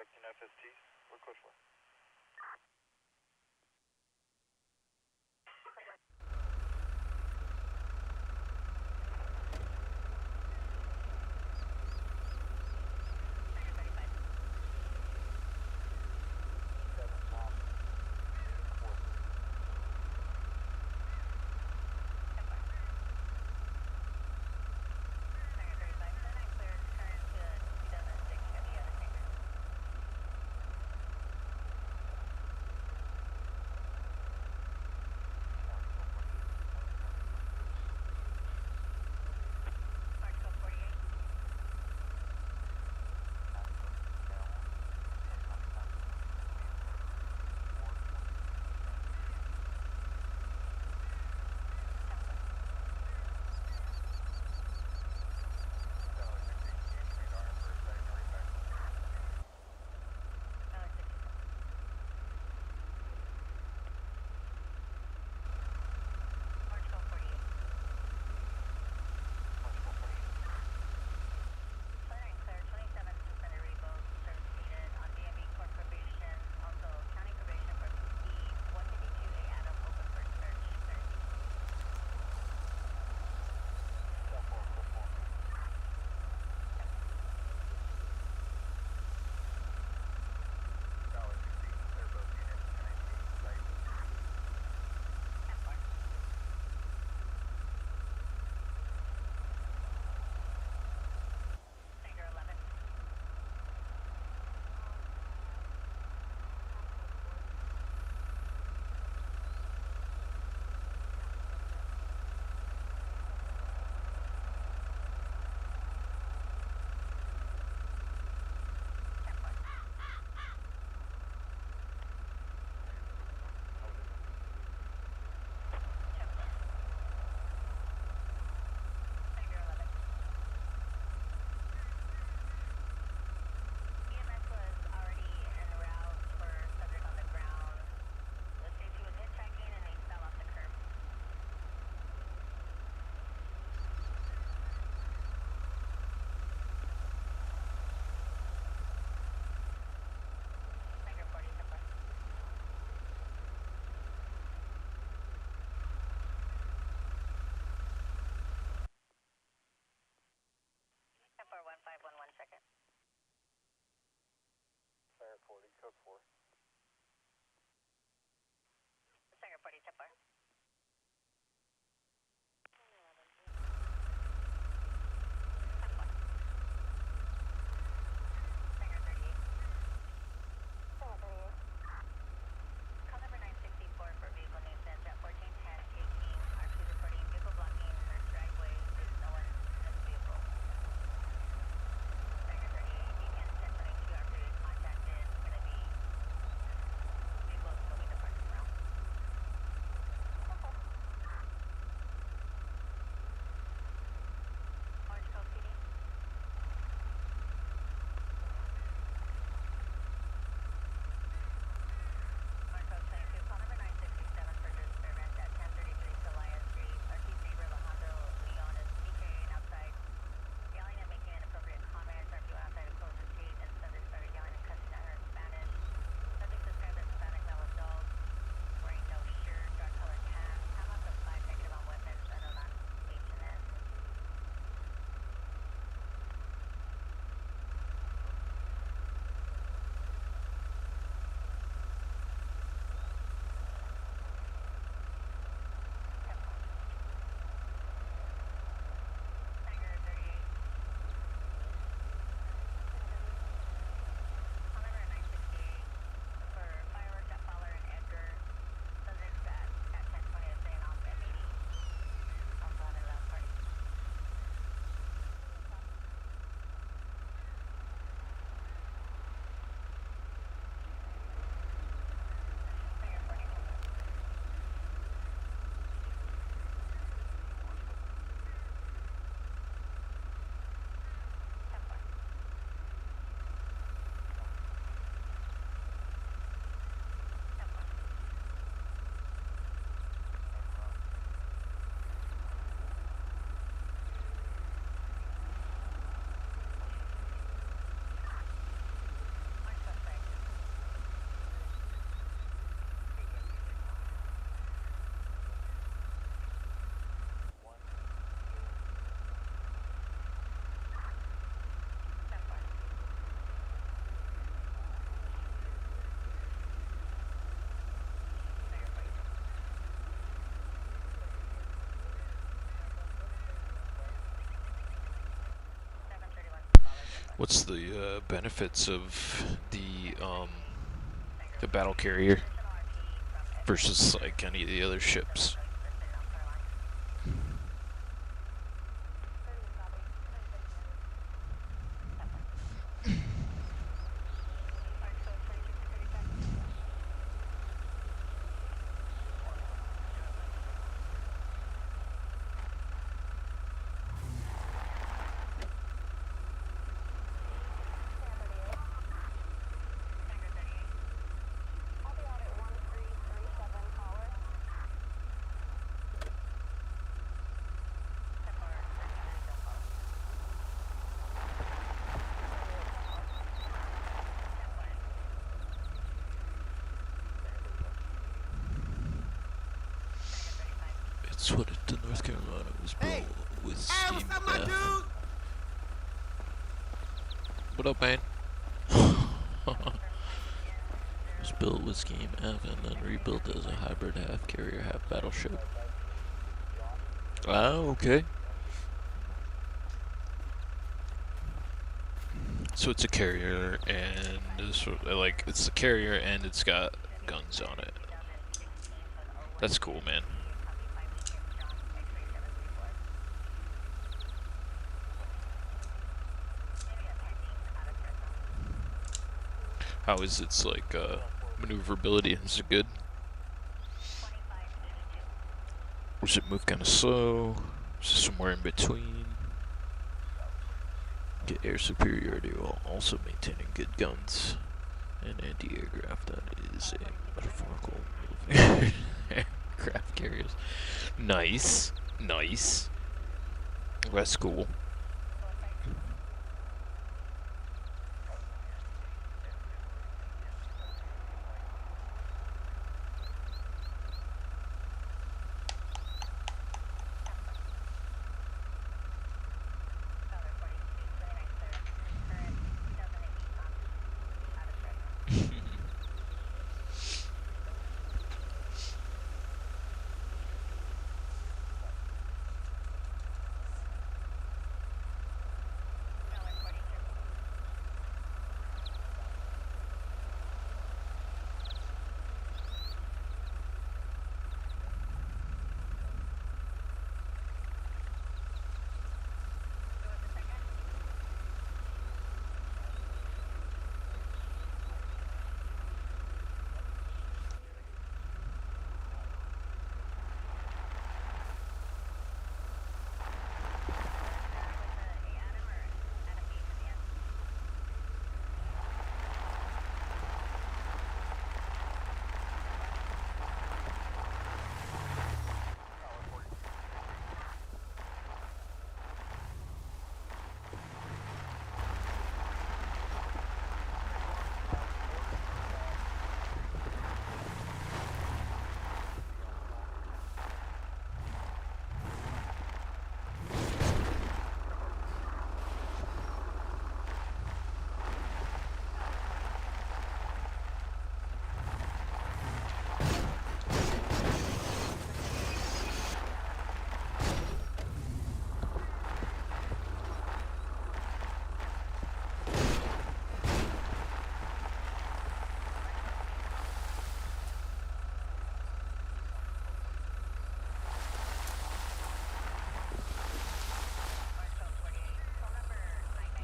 expecting FSTs. Request one. What's the benefits of the battle carrier versus like any of the other ships? It's what it to North Carolina was built with steam death. What up, man? Was built with Scheme F and then rebuilt as a hybrid half carrier, half battleship. Ah, okay. So it's a carrier and like it's a carrier and it's got guns on it. That's cool, man. How is its like maneuverability? Is it good? Or does it move kind of slow? Is it somewhere in between? Get air superiority while also maintaining good guns and anti-aircraft. That is a metaphorical aircraft carriers. Nice, nice. That's cool.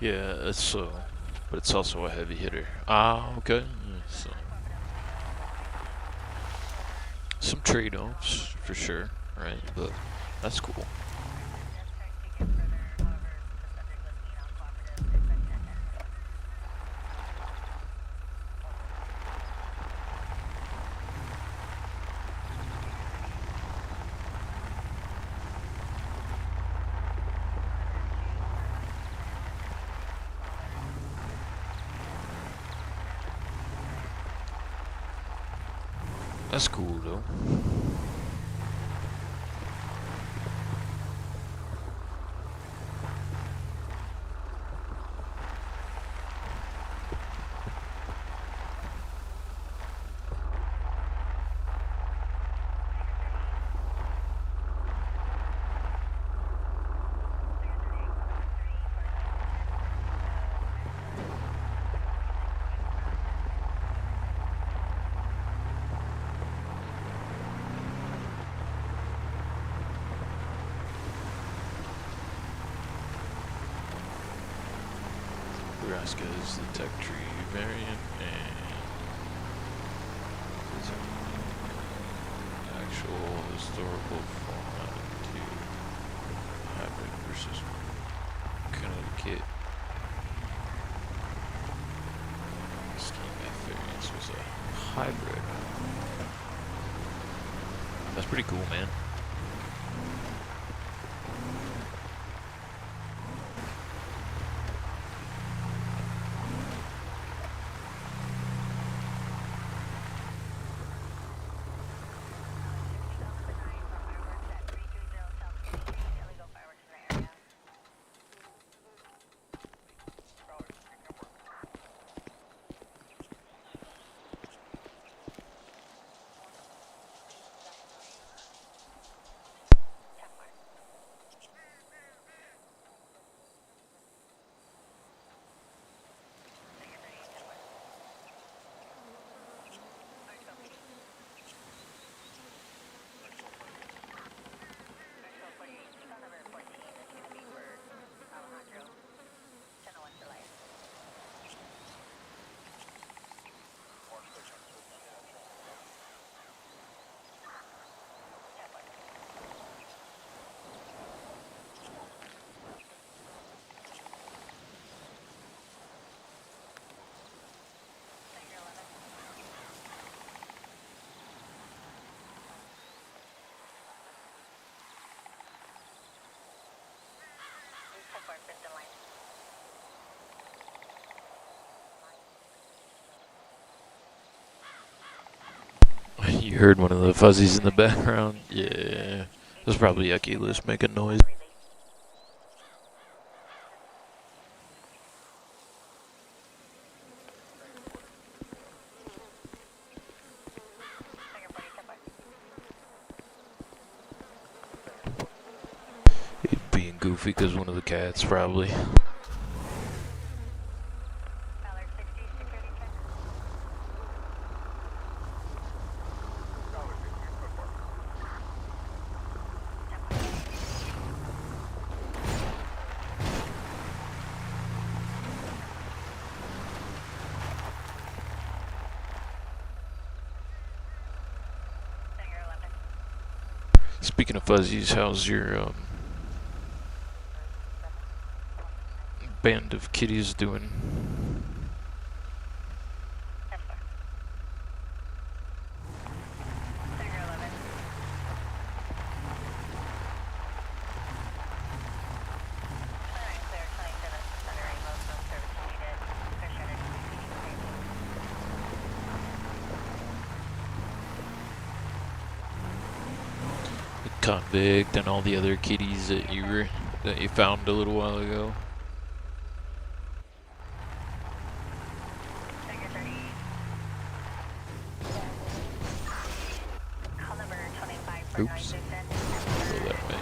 Yeah, it's but it's also a heavy hitter. Ah, okay. So some trade-offs for sure, right? But that's cool. That's cool though. Nebraska is the tech tree variant, and is actual historical format to hybrid versus Connecticut. Scheme F variance was a hybrid. That's pretty cool, man. You heard one of the fuzzies in the background? Yeah. That's probably Oculus making noise. He's being goofy because one of the cats probably. Speaking of fuzzies, how's your band of kitties doing? Convict and all the other kitties that you found a little while ago. Oops. Go that way.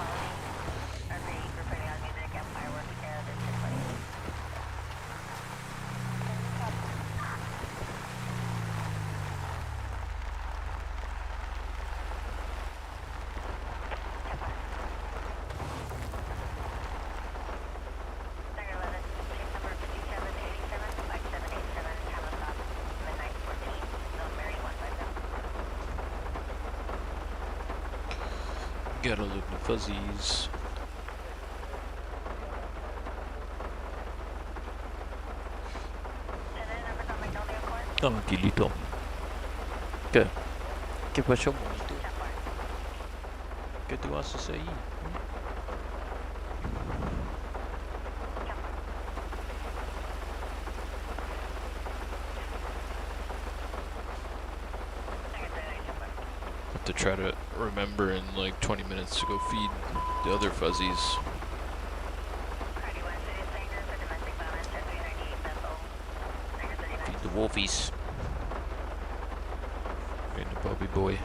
Gotta look the fuzzies. Tranquilito. ¿Qué? ¿Qué pasó, monito? ¿Qué tú haces ahí? To try to remember in like 20 minutes to go feed the other fuzzies. Feed the wolfies. And the puppy boy.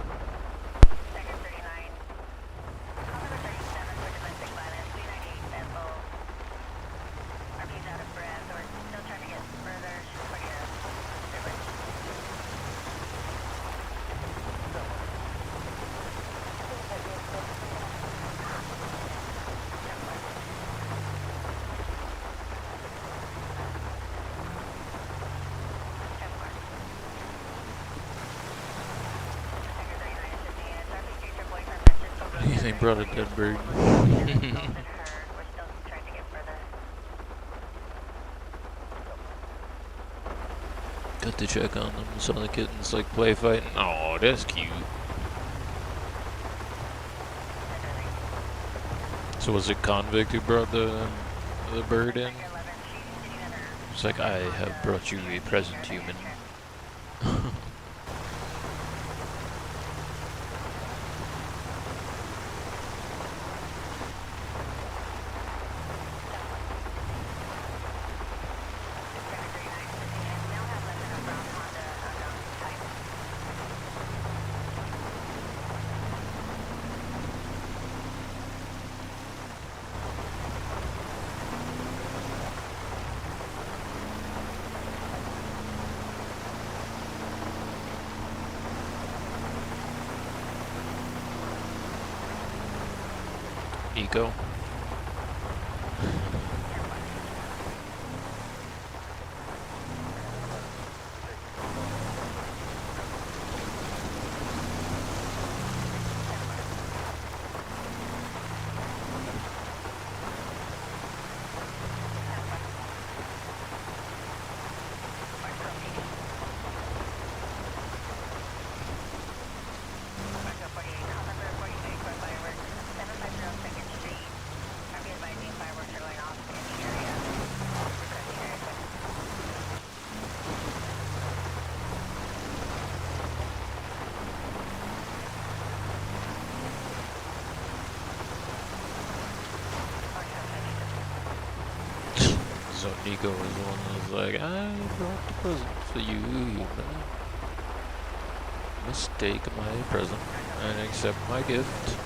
He brought a dead bird. Got to check on them. Saw the kittens like play fighting. Oh, that's cute. So was it convict who brought the bird in? It's like, I have brought you a present, human. Eco. So Nico was the one that was like, I brought the present for you, human. Mistake my present and accept my gift.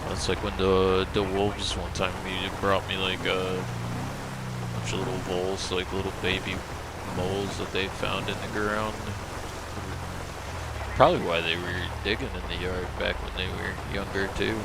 That's like when the wolves one time brought me like a bunch of little voles, like little baby moles that they found in the ground. Probably why they were digging in the yard back when they were younger too.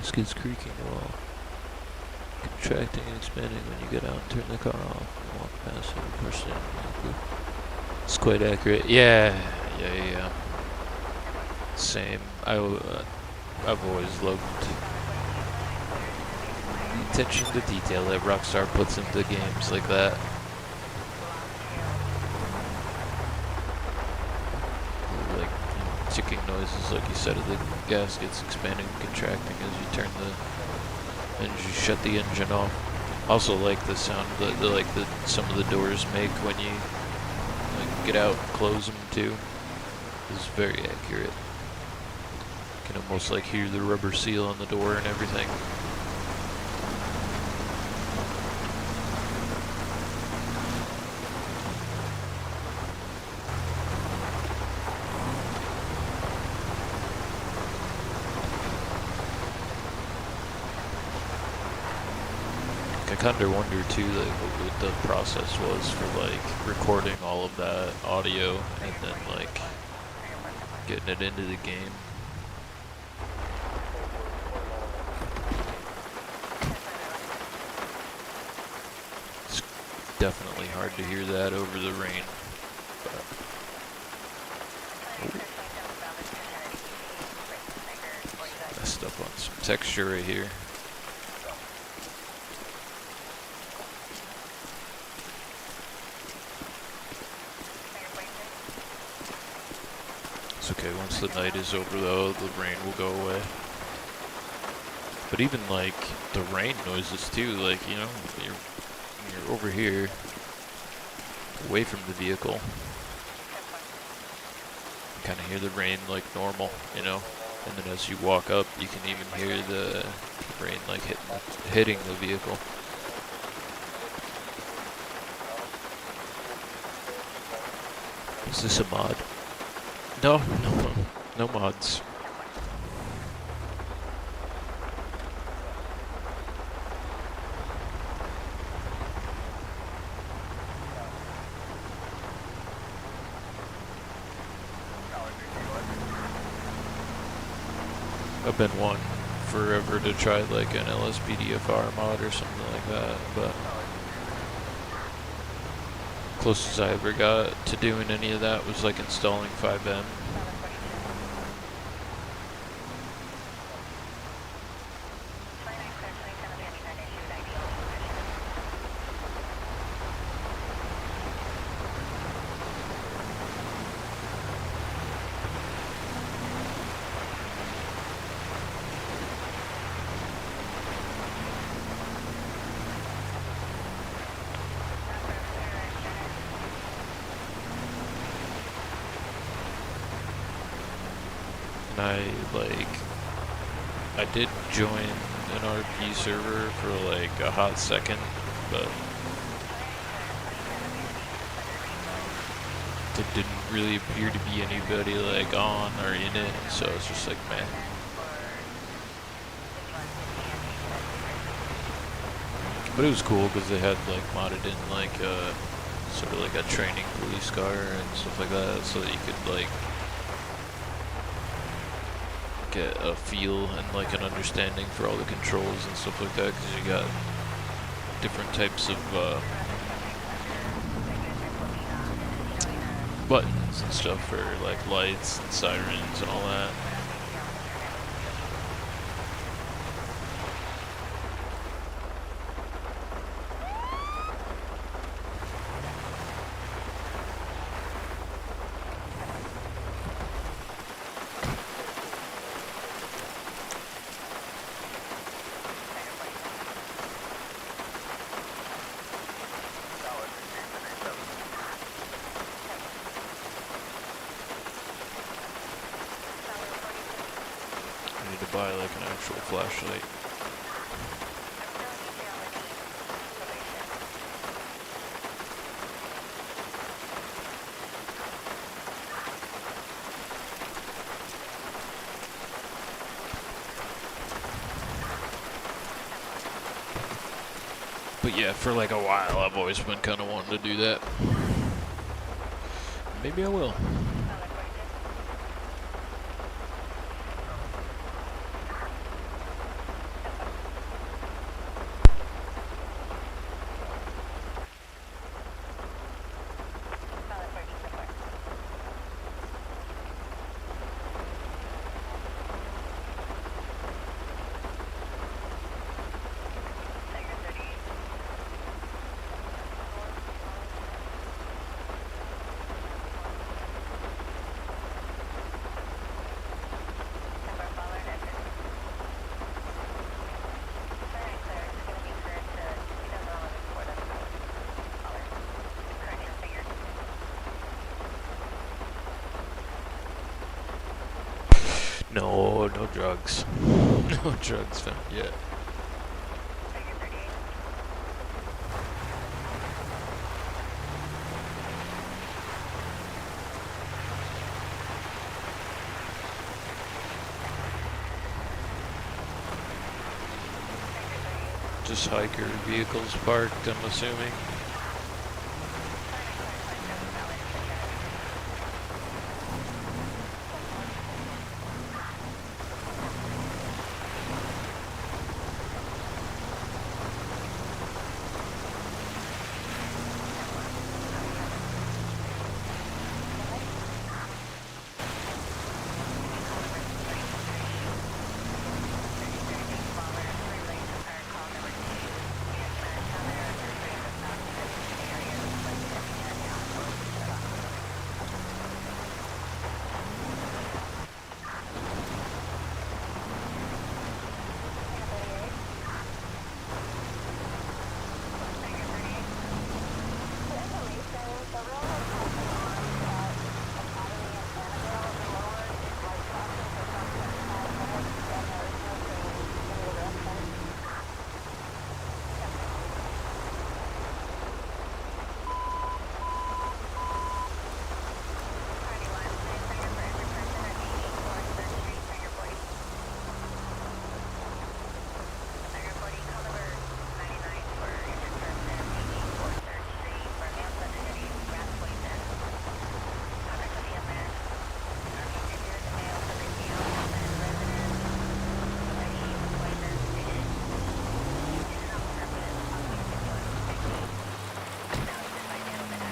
Gaskets creaking while contracting and expanding when you get out and turn the car off and walk past every person in the group. It's quite accurate. Yeah, yeah. Same. I've always loved the attention to detail that Rockstar puts into games like that. Like ticking noises, like you said, of the gaskets expanding and contracting as you turn as you shut the engine off. Also like the sound that some of the doors make when you like get out and close them too. Is very accurate. You can almost like hear the rubber seal on the door and everything. I kinda wonder too, like what the process was for like recording all of that audio and then like getting it into the game. It's definitely hard to hear that over the rain. But messed up on some texture right here. It's okay, once the night is over though, the rain will go away. But even like the rain noises too, like, you know, you're over here, away from the vehicle. You kind of hear the rain like normal, you know? And then as you walk up, you can even hear the rain like hitting the vehicle. Is this a mod? No mods. I've been wanting forever to try like an LSPDFR mod or something like that, but closest I ever got to doing any of that was like installing 5M. I did join an RP server for like a hot second, but there didn't really appear to be anybody like on or in it, so it's just like, man. But it was cool because they had like modded in like sort of like a training police car and stuff like that, so that you could like get a feel and like an understanding for all the controls and stuff like that, because you got different types of buttons and stuff for like lights and sirens and all that. Buy like an actual flashlight. But yeah, for like a while I've always been kind of wanting to do that. Maybe I will. No, no drugs. No drugs found yet. Just hiker vehicles parked, I'm assuming.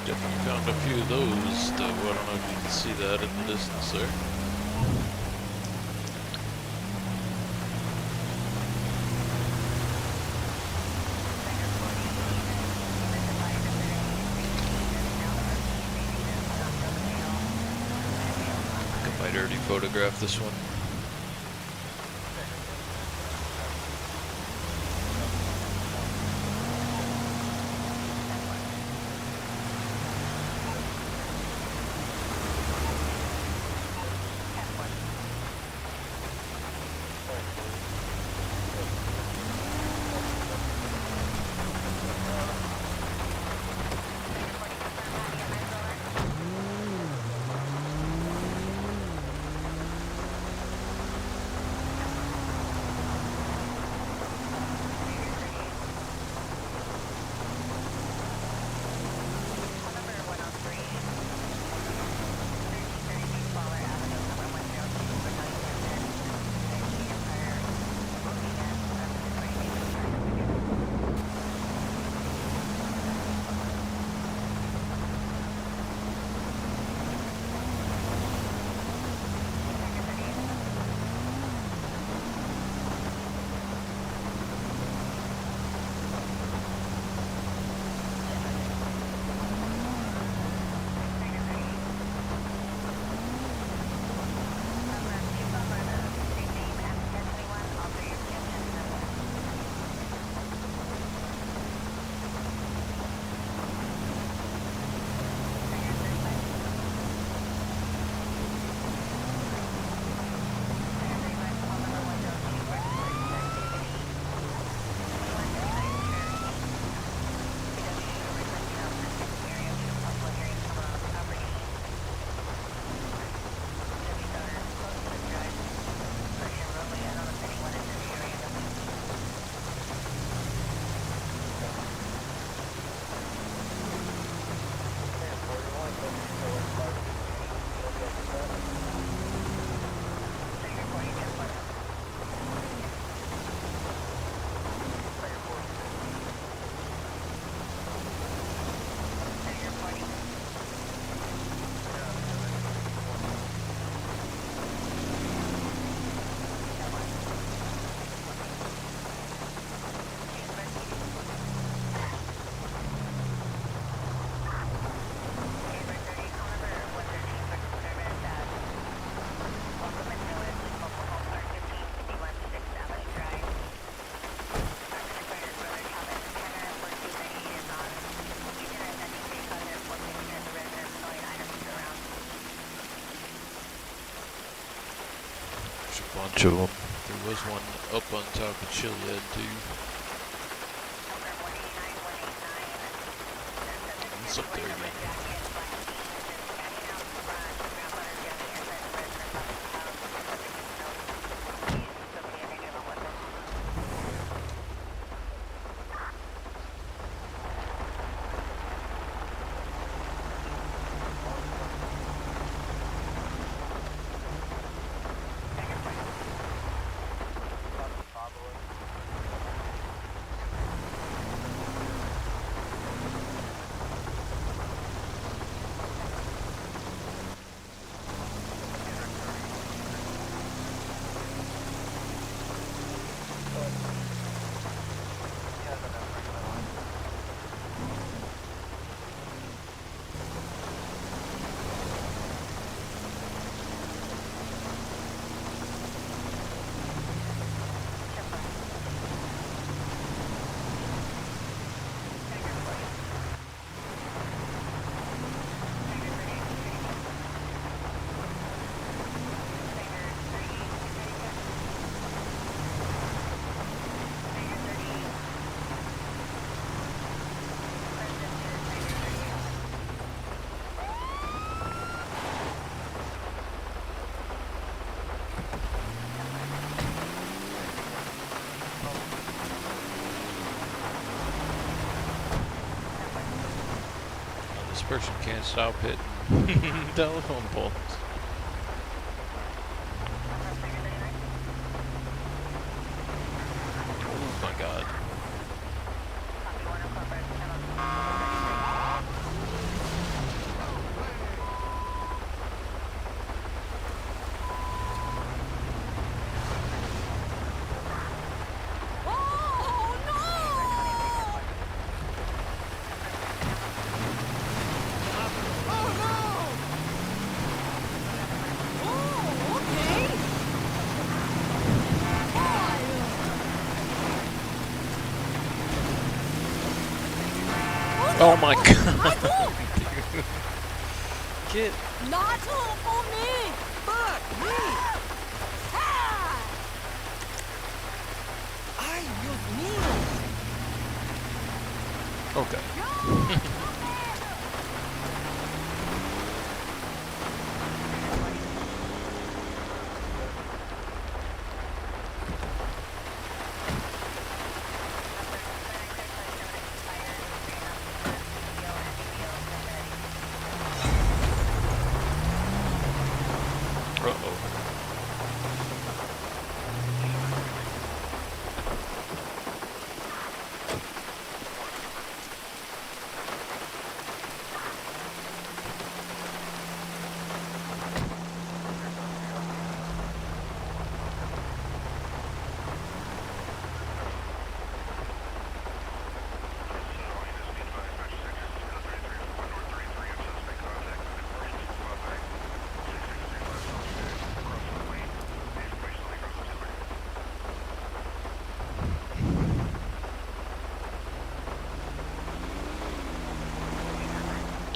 Definitely found a few of those, though. I don't know if you can see that in the distance there. I think I might already photograph this one. bunch of them. There was one up on top of Chiliad too. It's up there again. This person can't stop hitting telephone poles. Oh my god. Oh my god. Get. Not for me! Fuck me! Ah! I use me! Okay.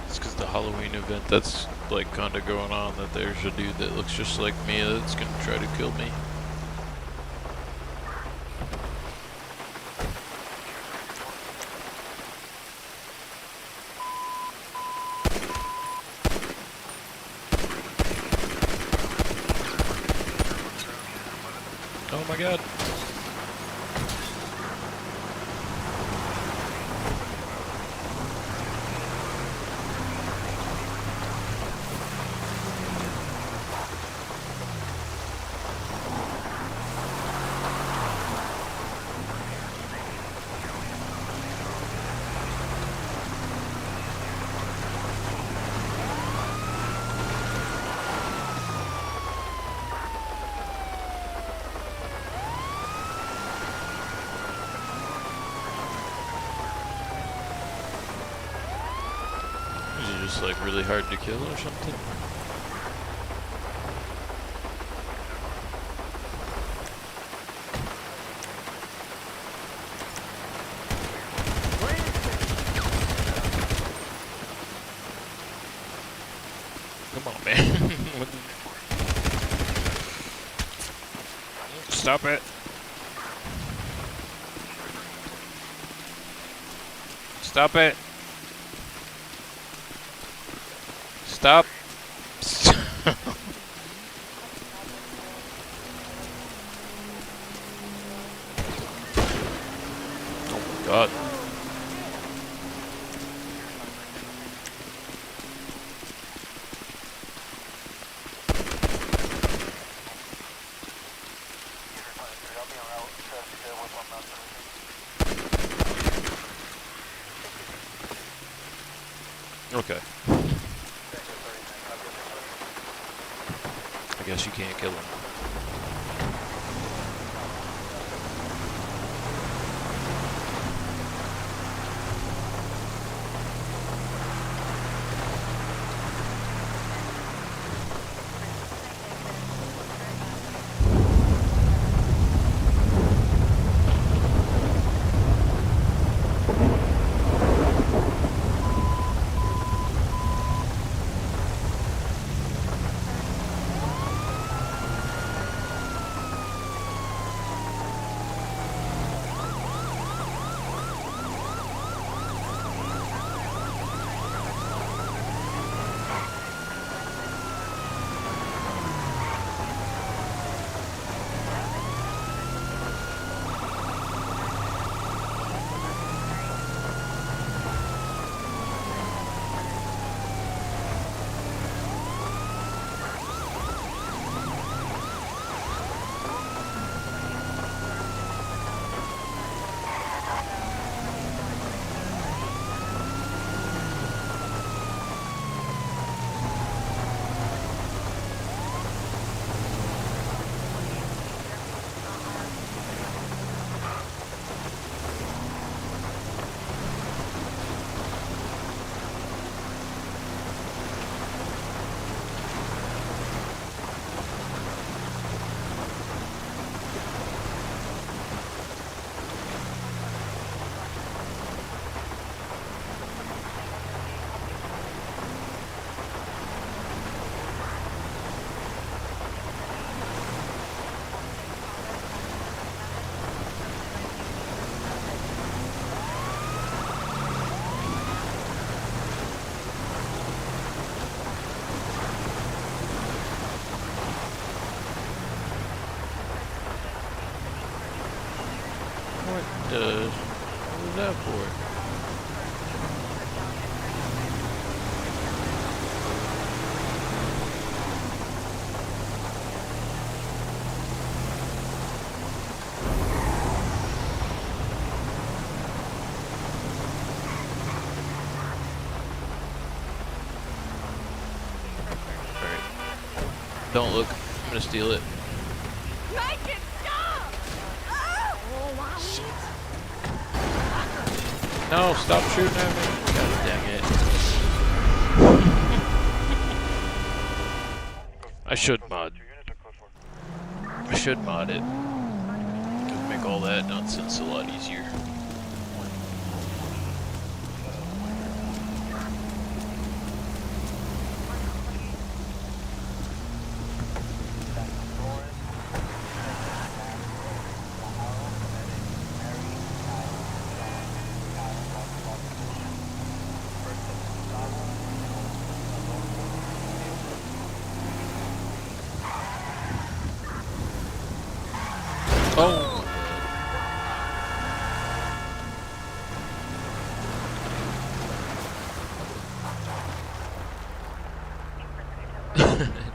It's because the Halloween event that's like kind of going on, that there's a dude that looks just like me that's gonna try to kill me. Oh my god. Is it just like really hard to kill or something? Come on, man. Stop it. Stop it. Stop. Oh my god. Okay. I guess you can't kill him. What was that for? Alright. Don't look. I'm gonna steal it. Make it stop! Oh, wow. Shit. No, stop shooting at me. God dang it. I should mod. I should mod it. It would make all that nonsense a lot easier. Oh!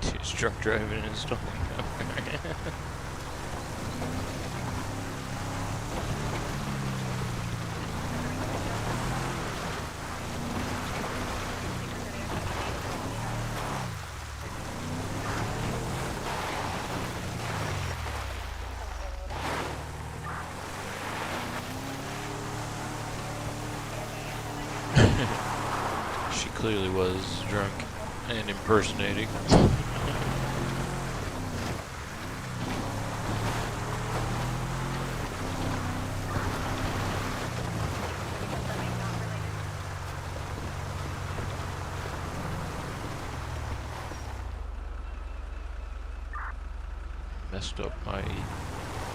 Dude's truck driving and stalling. She clearly was drunk and impersonating. Messed up my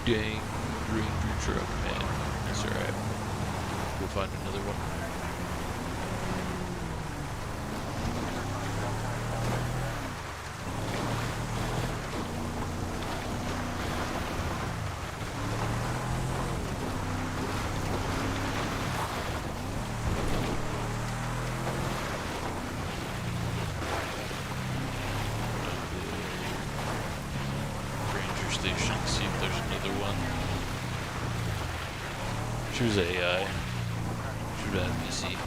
dang Ranger truck, man. That's alright. Go find another one. Ranger station, see if there's another one. Choose AI. Should have me see.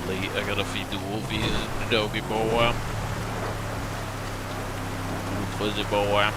Late, I gotta feed the wolfie and the doggy boy. Fuzzy boy.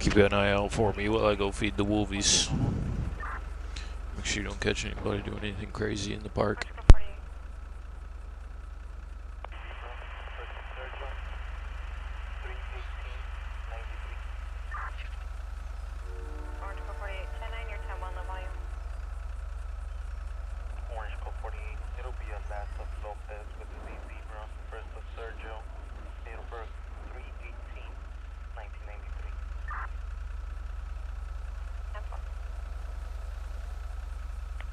Keep an eye out for me while I go feed the wolvies. Make sure you don't catch anybody doing anything crazy in the park. Orange code 48. It'll be a last of Lopez with the zebra. First of Sergio. Date of birth 3/18/1993.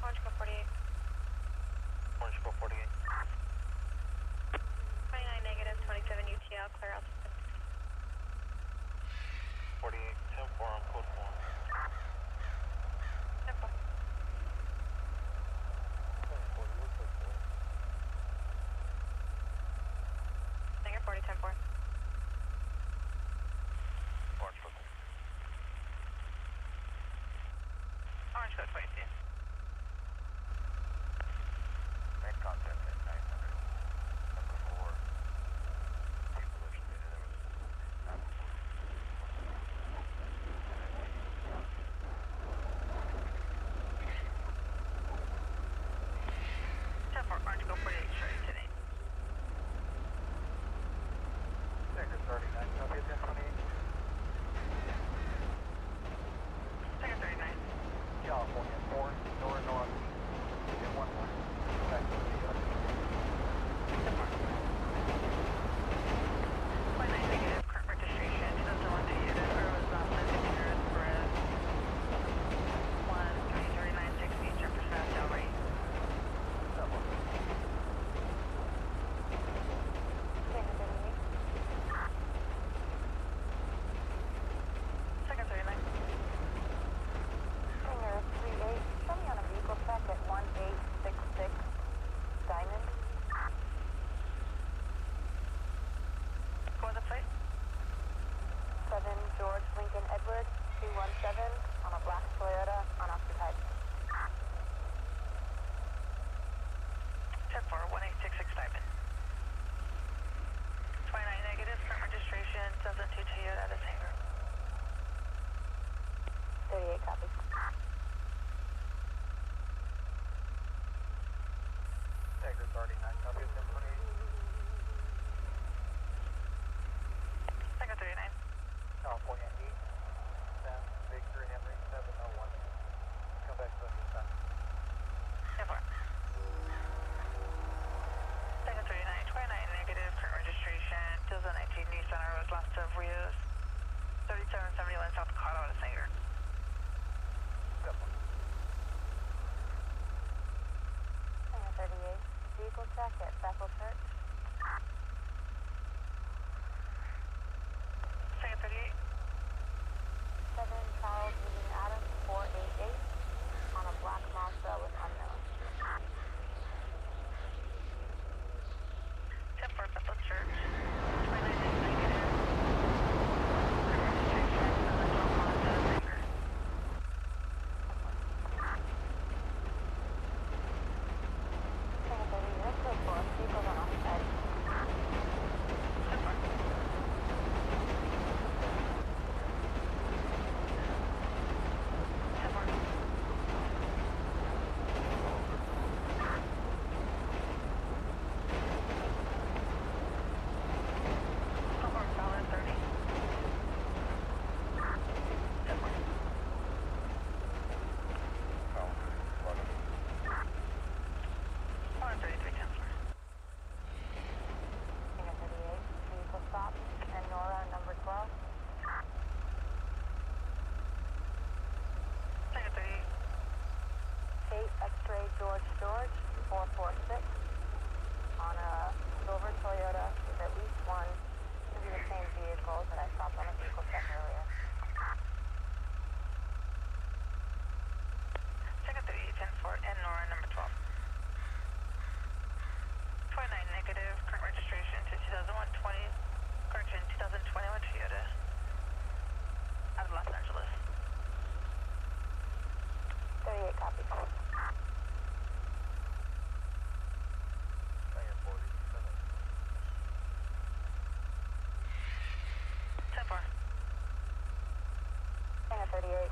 Orange code 48. Orange code 48. 29 negative, 27 UTL, clear out. 48. 10-4 on code 4. Temple. Singer 40, 10-4. Orange code. Orange code 22. Make contact at 900. Number 4. People estimated there was Orange code 48, straight today. Sector 39. Copy at 1028. Singer 39. California 4. Senora North. 11. Back to the 29 negative, current registration, 2001 to unit, or was last lived in years, Perez. 1-33960, Jefferson Ave, Delray. Second 39. Singer 38, show me on a vehicle check at 1866 Diamond. Go on the plate. 7 George Lincoln Edward 217 on a black Toyota unoccupied. 10-4, 1866 Diamond. 29 negative, current registration, 2002 Toyota, the Senora. 38 copy. Sector 39. Copy at 1028. Second 39. California 8. Sam Victor Henry 701. Come back to us this time. 10-4. Second 39, 29 negative, current registration, 2019 Nissan Rose, last of Rios. 3771 South Colorado, the Senora. Singer 38, vehicle check at Bethel Church. Second 38. 7 Charles Union Adams 488 on a black Mazda with unknown. 10-4, Bethel Church. 29 negative. Current registration, 2012 Mazda, the Senora. Singer 38, let's go for vehicles on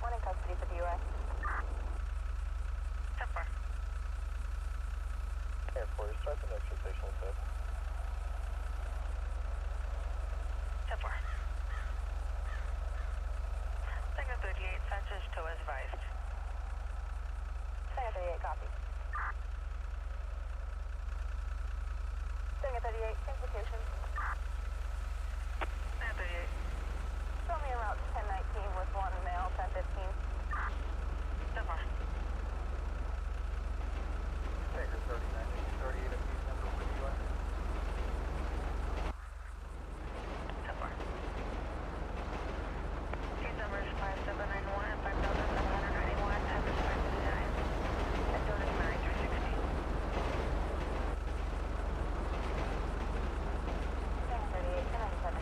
One in custody for DUI. 10-4. Airport, start the next rotational tip. 10-4. Singer 38, Sanchez to advised. Singer 38, copy. Singer 38, implications. Singer 38. Show me a route 1019 with one male, 1015. 10-4. Taker 39, 38 at peace number for you. 10-4. Case numbers 5791 and 5791, average 559. And donors 9360. Singer 38, 1097.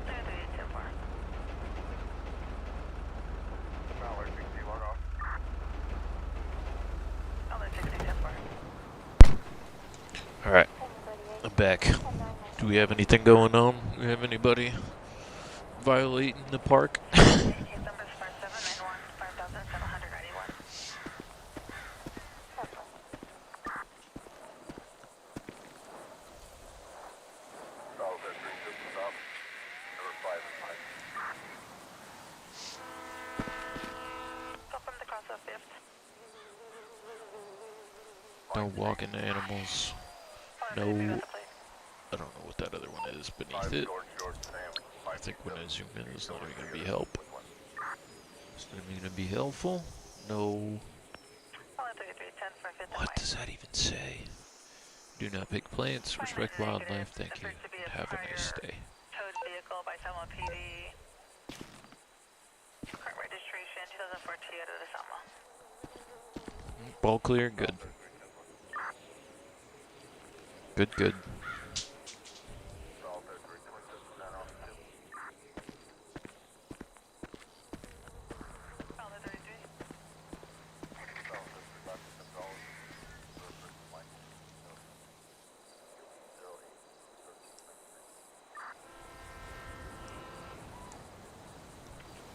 Singer 38, 10-4. Mallard, 60, log off. Other 60, 10-4. Alright, Singer 38, I'm back. 1099. Do we have anything going on? Do we have anybody violating the park? Case numbers 5791, 5791. Solid that 3 just stop. Number 5 and 5. Go from the cross of 5th. No walking animals. Other No. 33 got the plate. I don't know what that other one is 5 beneath it. George, Sam. I think when I zoom in, it's not even going to be help. It's not even going to be helpful. No. Other 33, 10 for 5th and What white. does that even say? Do not pick plants. Respect wildlife. Thank you. And have a nice day. Towed vehicle by Selma PD. Current registration 2004 Toyota de Selma. Ball clear. Good. Good, good. Solid that 3 just center off the tip. Other 33. Solid that 3 left and solid. Mike.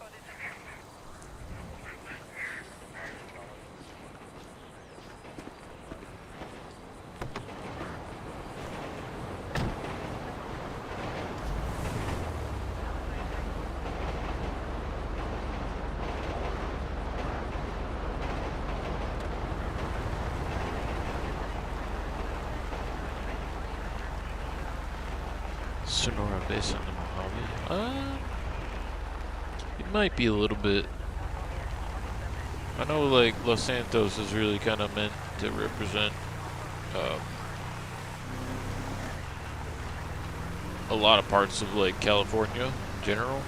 40. Senora based on the Mojave. It might be a little bit. I know, like, Los Santos is really kind of meant to represent a lot of parts of, like, California in general.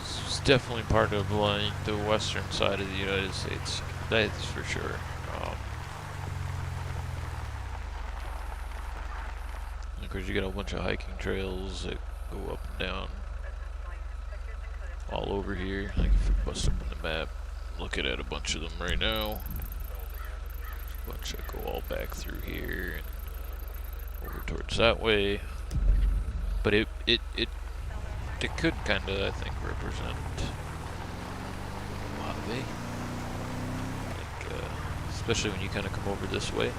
It's definitely part of, like, the western side of the United States. That's for sure. Of course, you got a bunch of hiking trails that go up and down all over here. Like, if we bust up on the map, looking at a bunch of them right now. A bunch that go all back through here and over towards that way. But it could kind of, I think, represent Mojave. Like, especially when you kind of come over this way.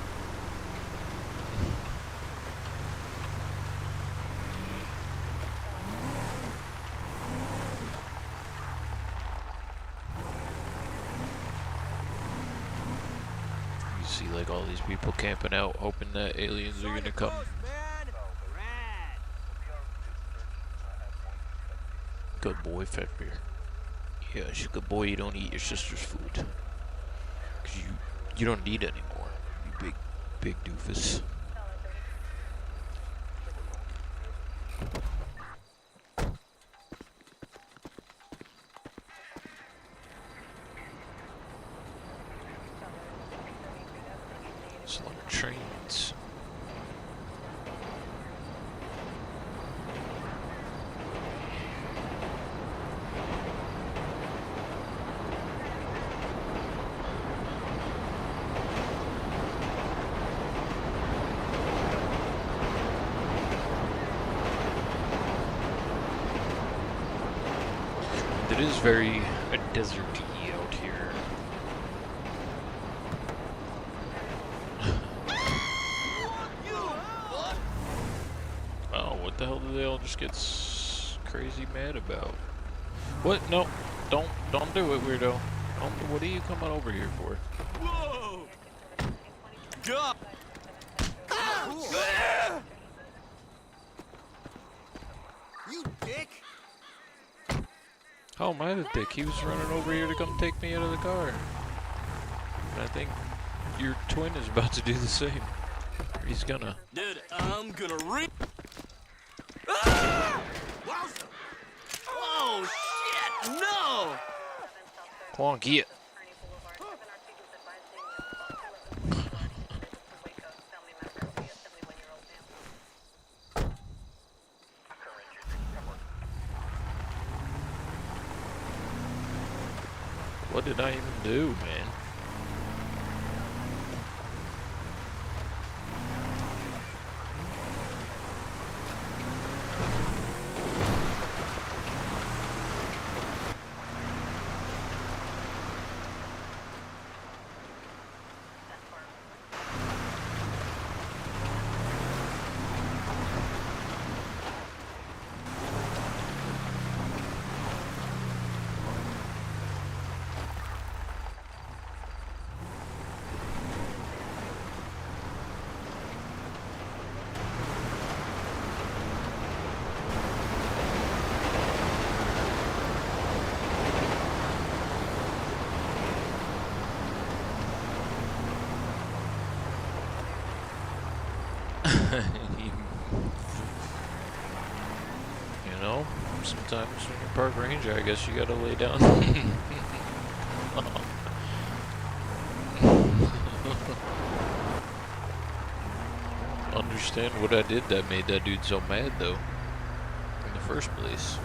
See, like, all these people camping out, hoping that aliens are gonna come. Good boy, fat bear. Yeah, she's a good boy. You don't eat your sister's food, 'cause you don't need it anymore. You big doofus. There's a lot of trains. It is very deserty out here. Oh, what the hell did they all just get crazy mad about? What? No, don't do it, weirdo. What are you coming over here for? Whoa! Duh! You dick! How am I the dick? He was running over here to come take me out of the car. And I think your twin is about to do the same. He's gonna. Dude, I'm gonna Ah! Wowza! Oh, shit! No! Come on, get. What did I even do, man? You know, sometimes when you're park ranger, I guess you gotta lay down. Understand what I did that made that dude so mad, though, in the first place.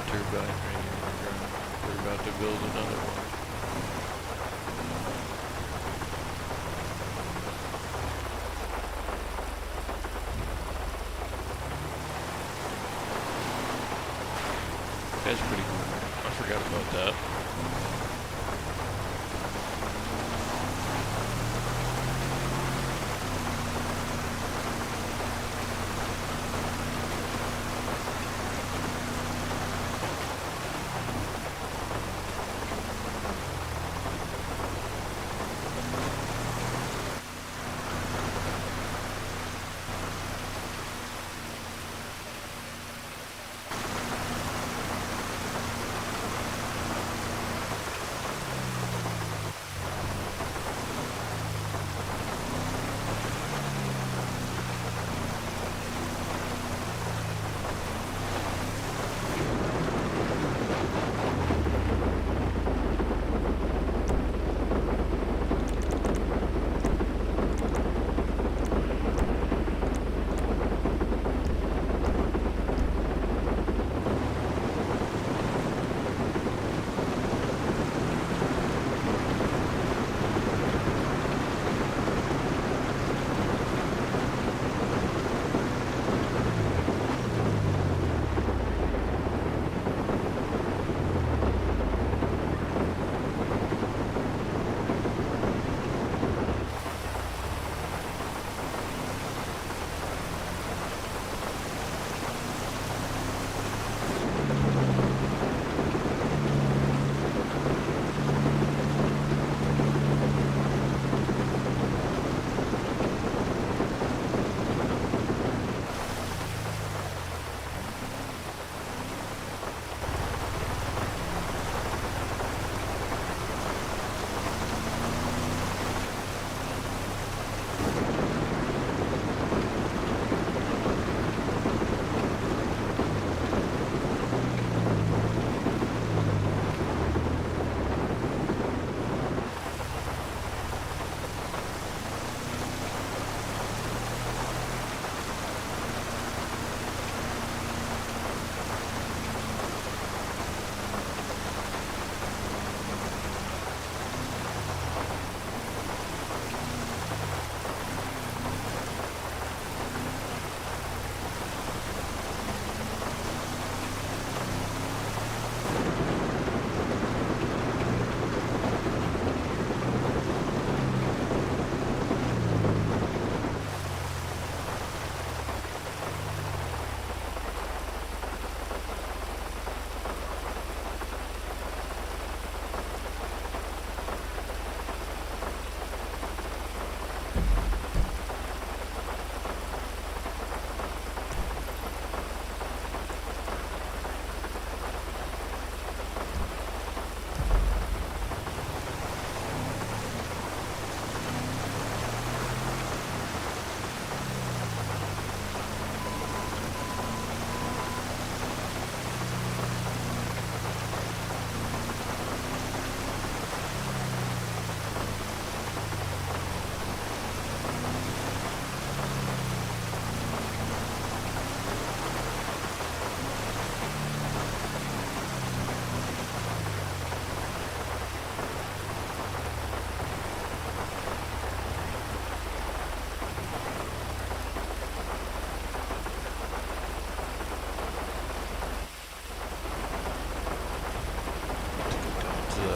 Turbine right here. We're about to build another one. Guy's pretty cool. I forgot about that.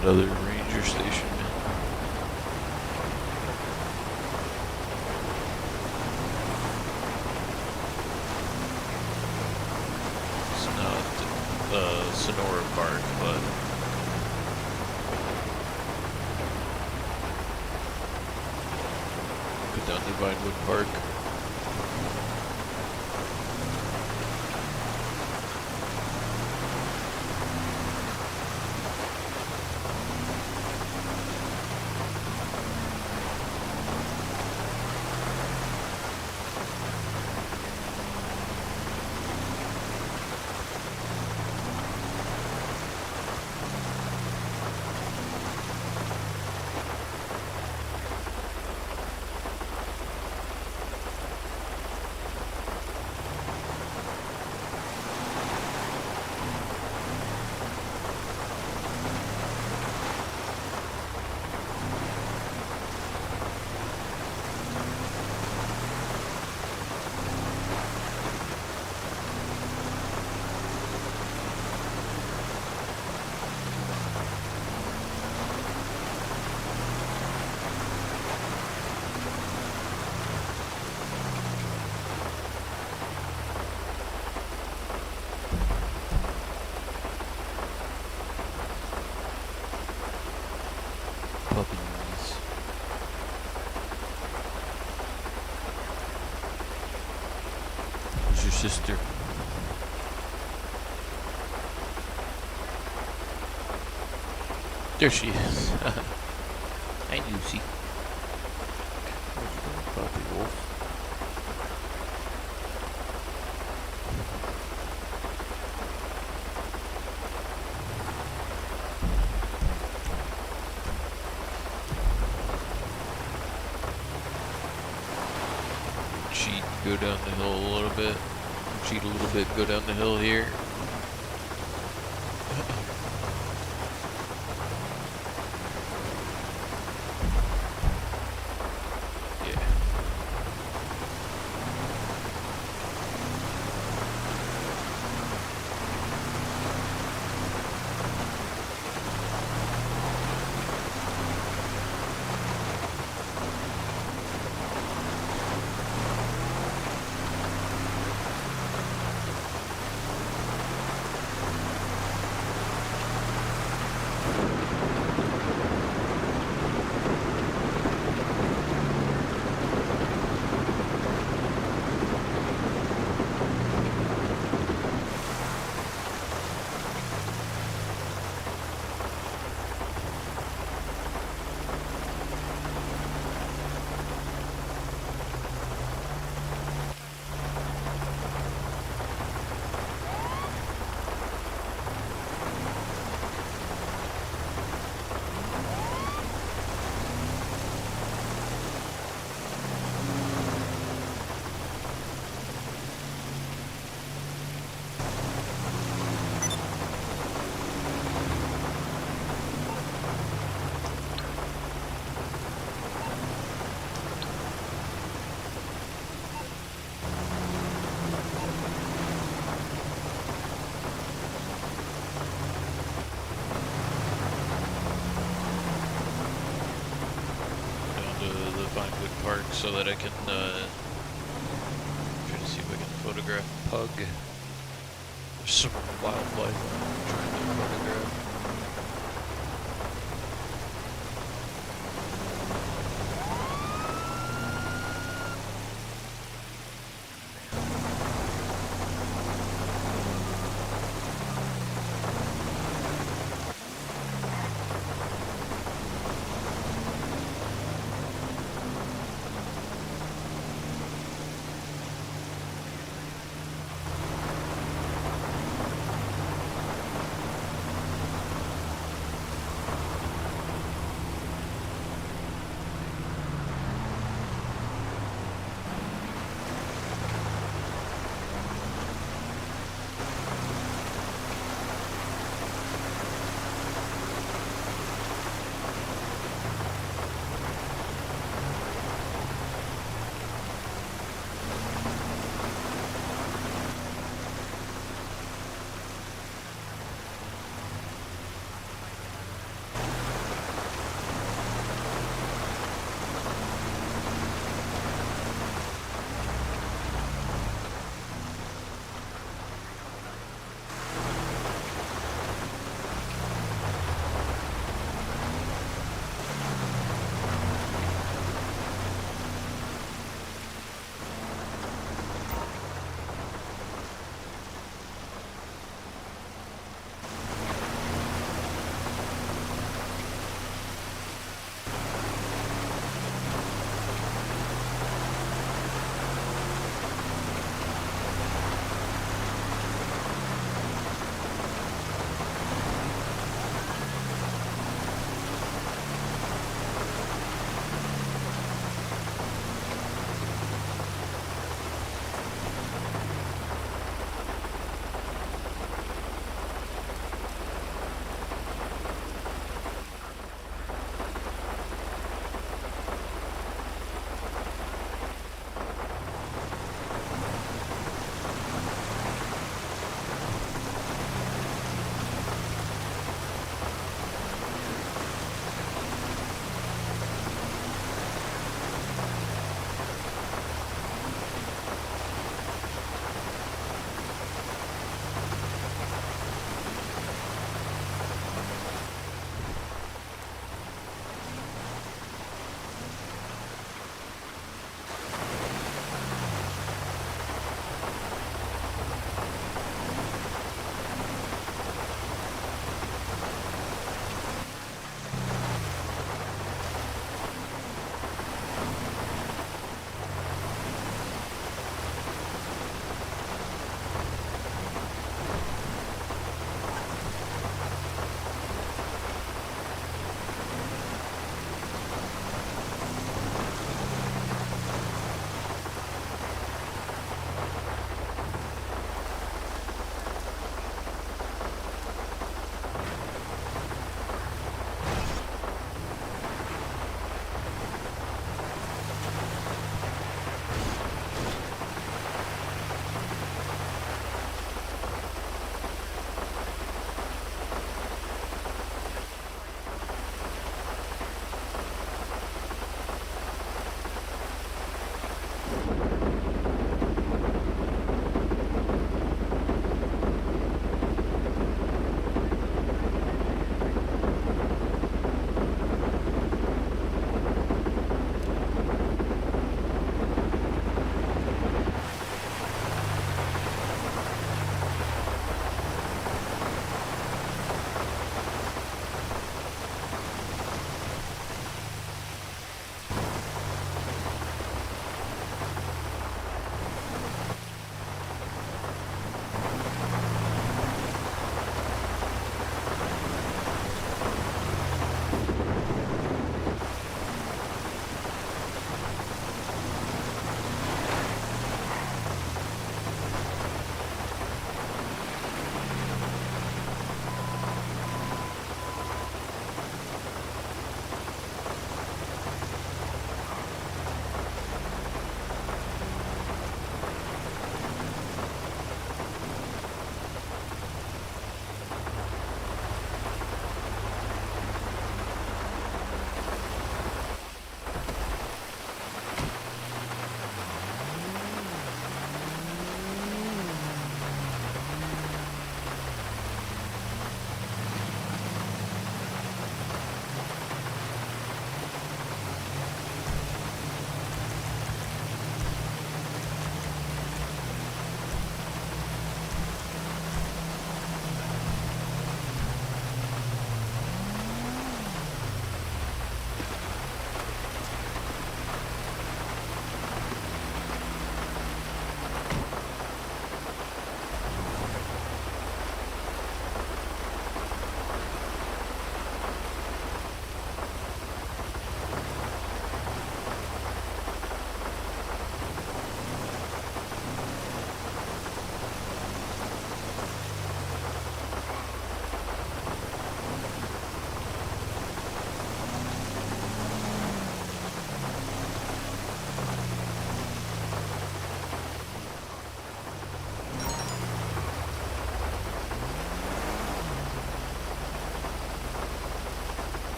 That other ranger station, man. It's not Senora Park, but go down to Vinewood Park. Where's your sister? There she is. Hi, Lucy. What you doing, puppy wolf? Cheat, go down the hill a little bit. Cheat a little bit, go down the hill here. Yeah. Park so that I can try to see if I can photograph pug. There's some wildlife I'm trying to photograph.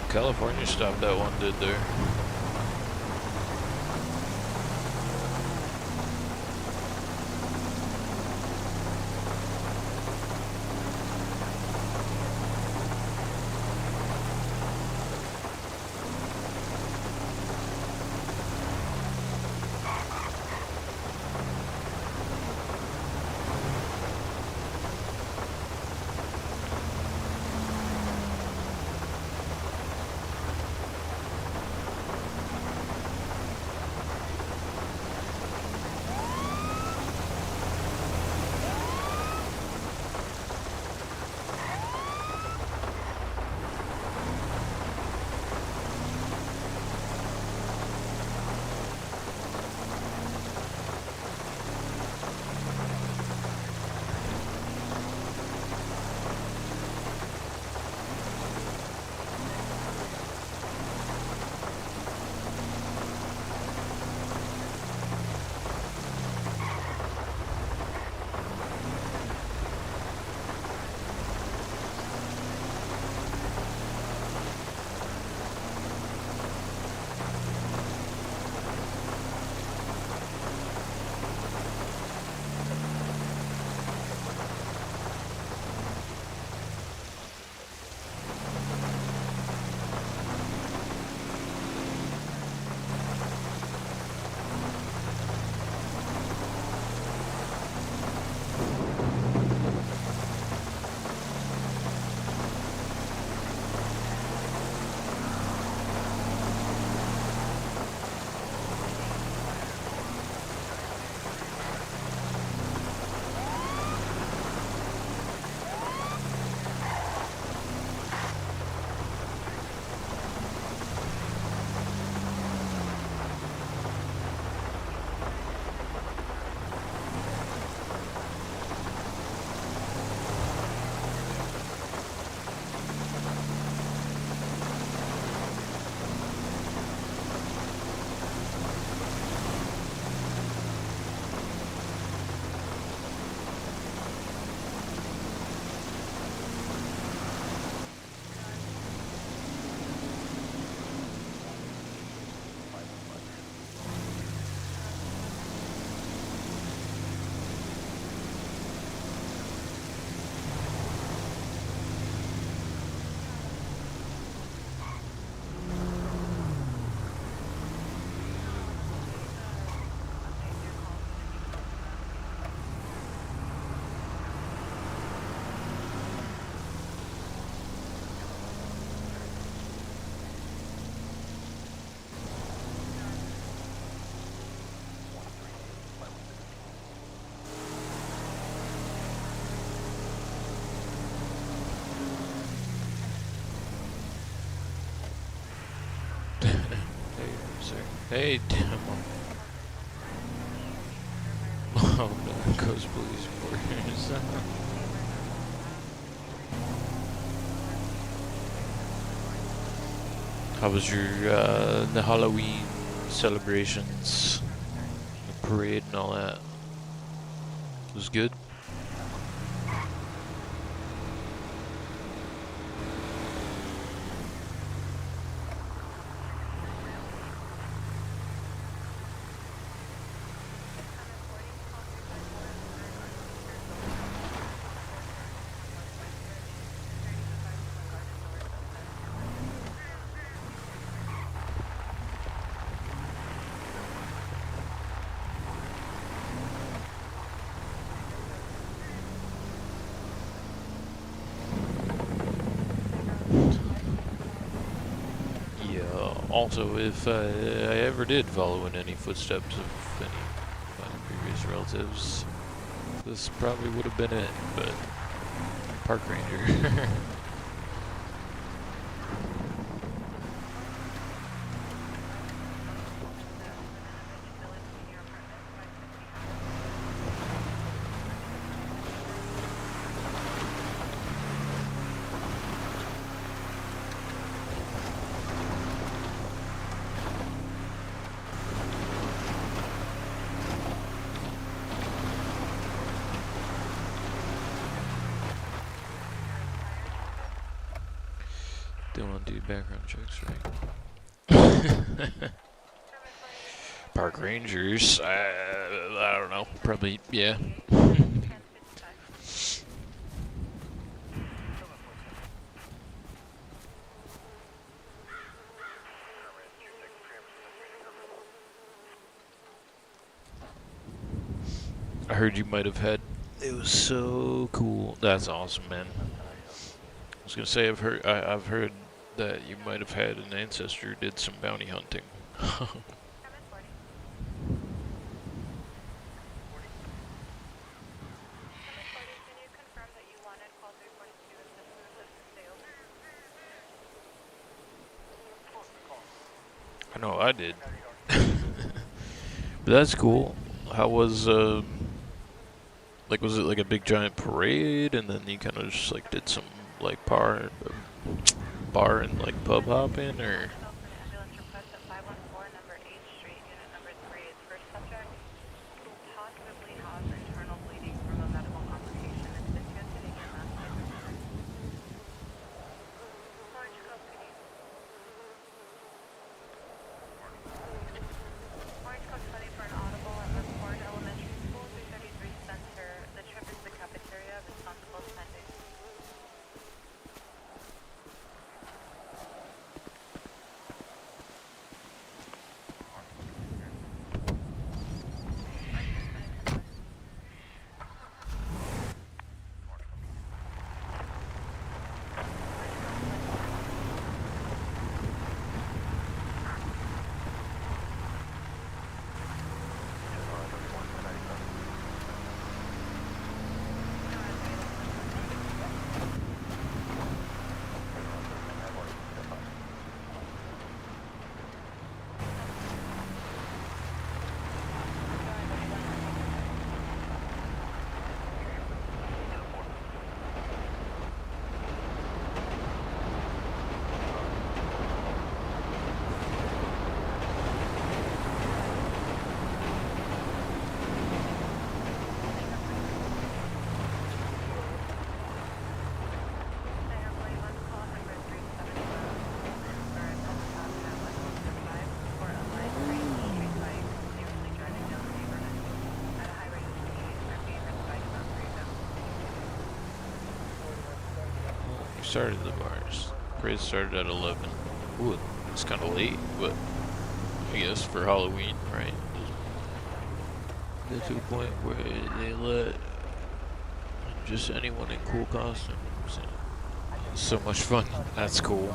California stopped that one, did there? Hey, damn. Oh no, Ghost Police Warriors. How was your the Halloween celebrations, the parade and all that? It was good. Also, if I ever did follow in any footsteps of any of my previous relatives, this probably would have been it, but park ranger. They want to do background checks, right? Park rangers, I don't know. Probably, yeah. I heard you might have had. It was so cool. That's awesome, man. I was gonna say I've heard that you might have had an ancestor who did some bounty hunting. I know I did. But that's cool. How was like was it like a big giant parade and then you kind of just like did some like bar and like pub hopping or? Started the bars. Parade started at 11. Ooh, it's kind of late, but I guess for Halloween, right? Get to a point where they let just anyone in cool costumes. So much fun. That's cool.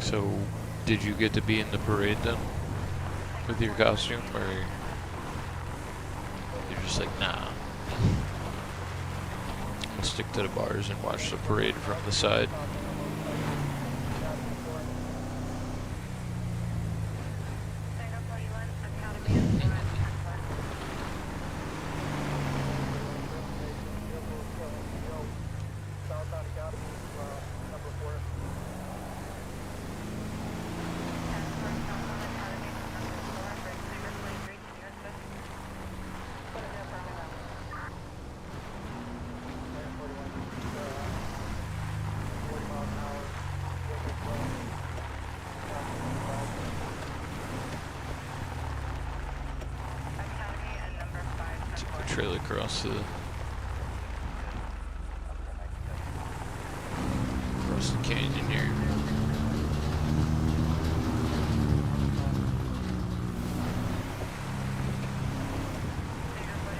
So, did you get to be in the parade then? With your costume, or you're just like, nah, I'll stick to the bars and watch the parade from the side? Trail across the canyon here.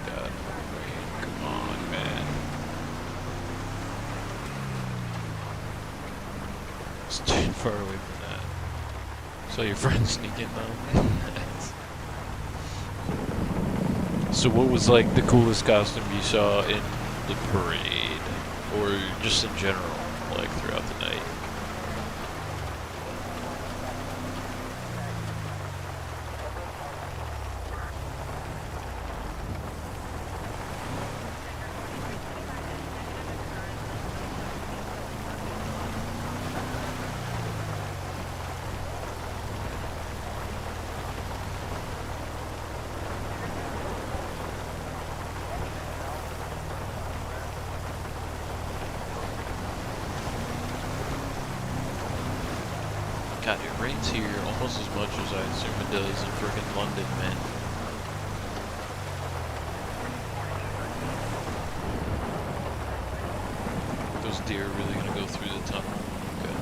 God, come on, man. It's too far away from that. Saw your friends sneaking though. So what was like the coolest costume you saw in the parade, or just in general, like throughout the night? God, it rains here almost as much as I assume it does in frickin' London, man. Those deer are really gonna go through the tunnel. Okay.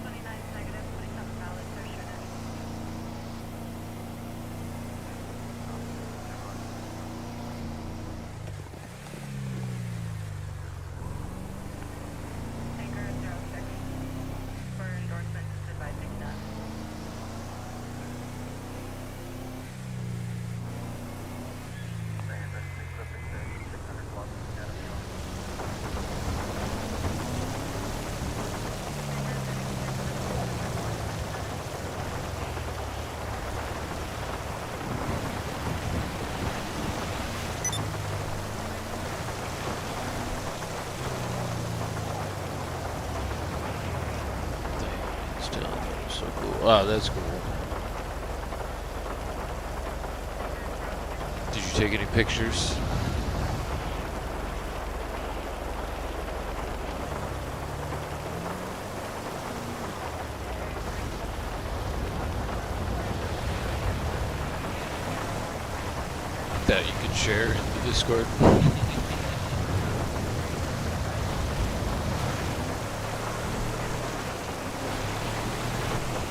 29 negative, 27 valid, push unit. Anchor 06. For endorsement, just advising that. Dang, still, that was so cool. Wow, that's cool. Did you take any pictures? That you could share in the Discord?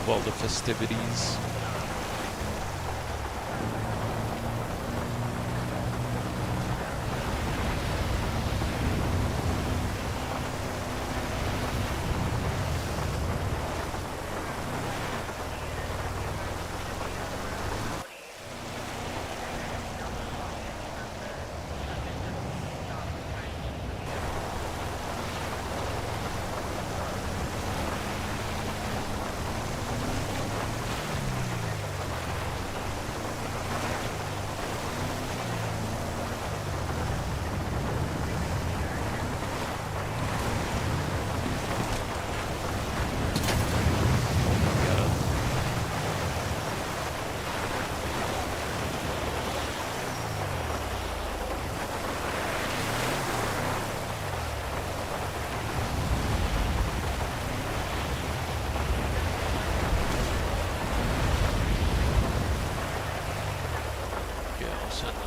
Of all the festivities. Yeah, I'll send them.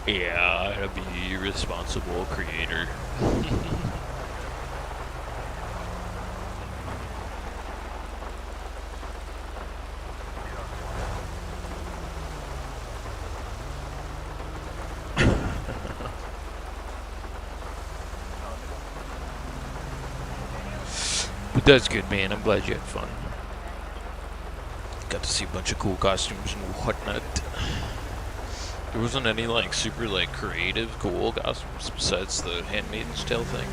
Yeah, I'd be a responsible creator. But that's good, man. I'm glad you had fun. Got to see a bunch of cool costumes and whatnot. There wasn't any like super like creative, cool costumes besides the Handmaid's Tale thing.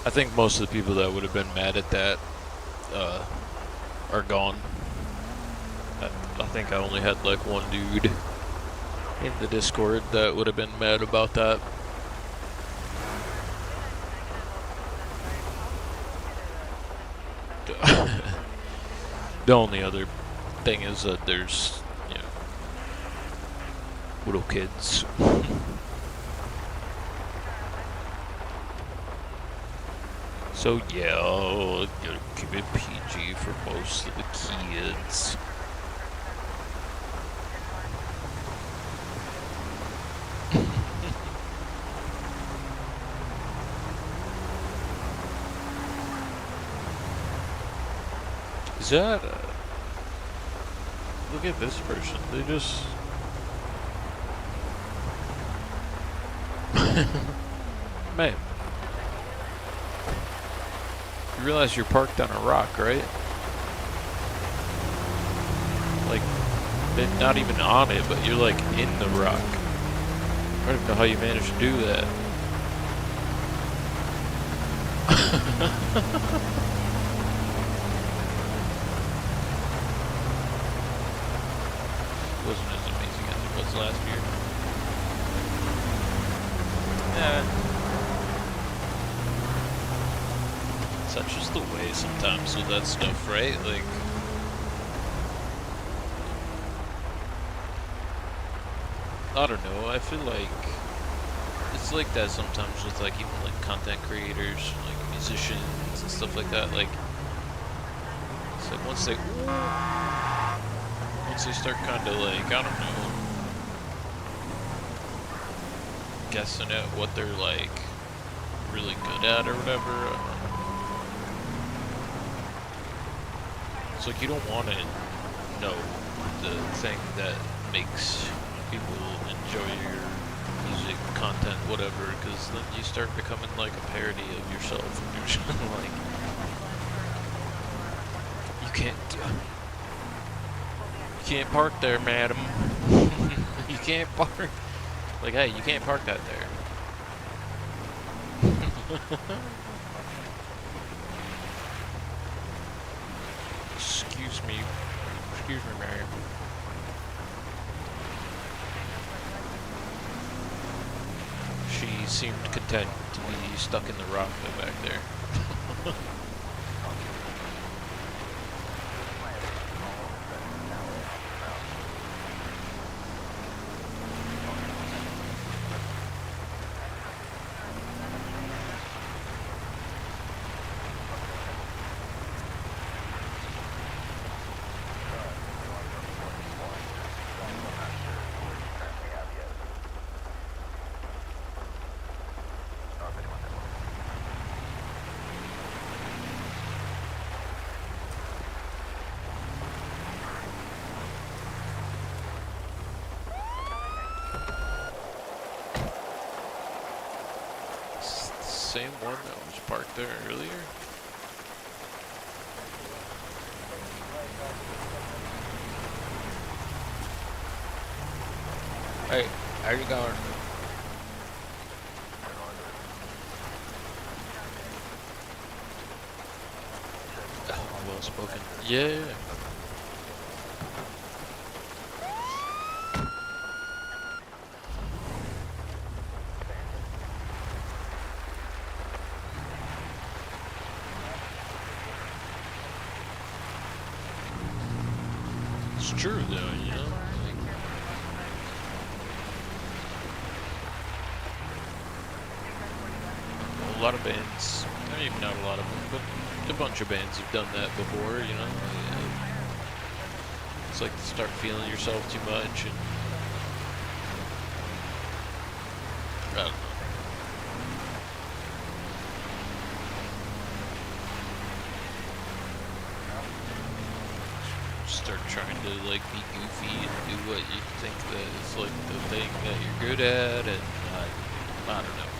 I think most of the people that would have been mad at that are gone. I think I only had like one dude in the Discord that would have been mad about that. The only other thing is that there's, you know, little kids. So yeah, I'll keep it PG for most of the kids. Is that look at this person, they just man, you realize you're parked on a rock, right? Like, not even on it, but you're like in the rock. I don't even know how you managed to do that. Wasn't as amazing as it was last year. Yeah. Such is the way sometimes with that stuff, right? Like, I don't know, I feel like it's like that sometimes with like even like content creators, like musicians and stuff like that. Like, it's like once they start kind of like, I don't know, guessing at what they're like really good at or whatever, it's like you don't want to know the thing that makes people enjoy your music, content, whatever, because then you start becoming like a parody of yourself, and you're just like, you can't park there, madam. You can't park. Like, hey, you can't park that there. Excuse me, ma'am. She seemed content to be stuck in the rock back there. Same one that was parked there earlier. Hey, how you going? Oh, well spoken. Yeah. It's true though, you know? Like, a lot of bands, maybe not a lot of them, but a bunch of bands have done that before, you know? It's like to start feeling yourself too much and I don't know. start trying to like be goofy and do what you think that is like the thing that you're good at, and I don't know.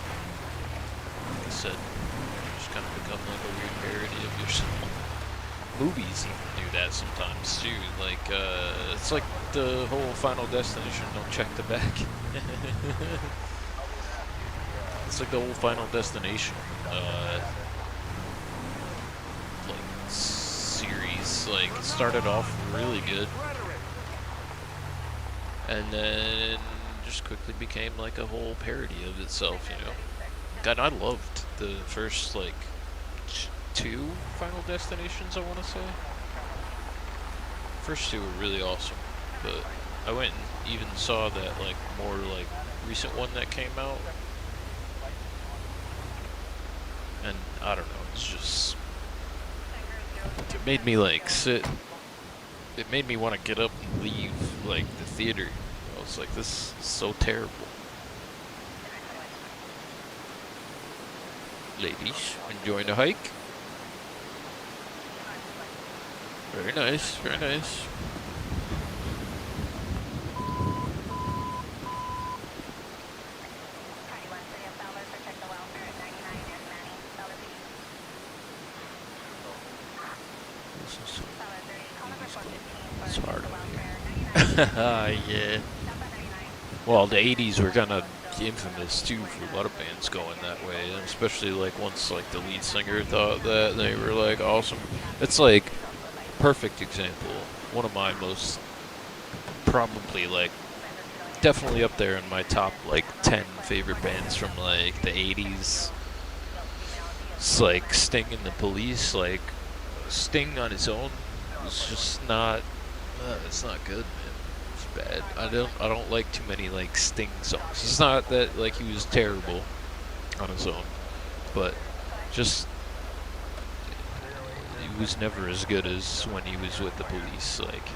Like I said, you just kind of become like a weird parody of yourself. Movies even do that sometimes too. Like it's like the whole Final Destination "Don't check the back." It's like the whole Final Destination like series. Like it started off really good, and then just quickly became like a whole parody of itself. You know, God, I loved the first like 2 Final Destinations, I want to say. First 2 were really awesome, but I went and even saw that like more like recent one that came out, and I don't know, it's just, it made me like sit, it made me want to get up and leave like the theater. I was like, this is so terrible. Ladies, enjoying the hike? Very nice, very nice. It's hard on here. Yeah. Well, the 80s were kind of infamous too for a lot of bands going that way, and especially like once like the lead singer thought that they were like awesome. It's like perfect example. One of my most, probably like definitely up there in my top like 10 favorite bands from like the 80s. It's like Sting and the Police. Like Sting on his own was just not. It's not good, man. It's bad. I don't like too many like Sting songs. It's not that like he was terrible on his own, but just he was never as good as when he was with the Police. Like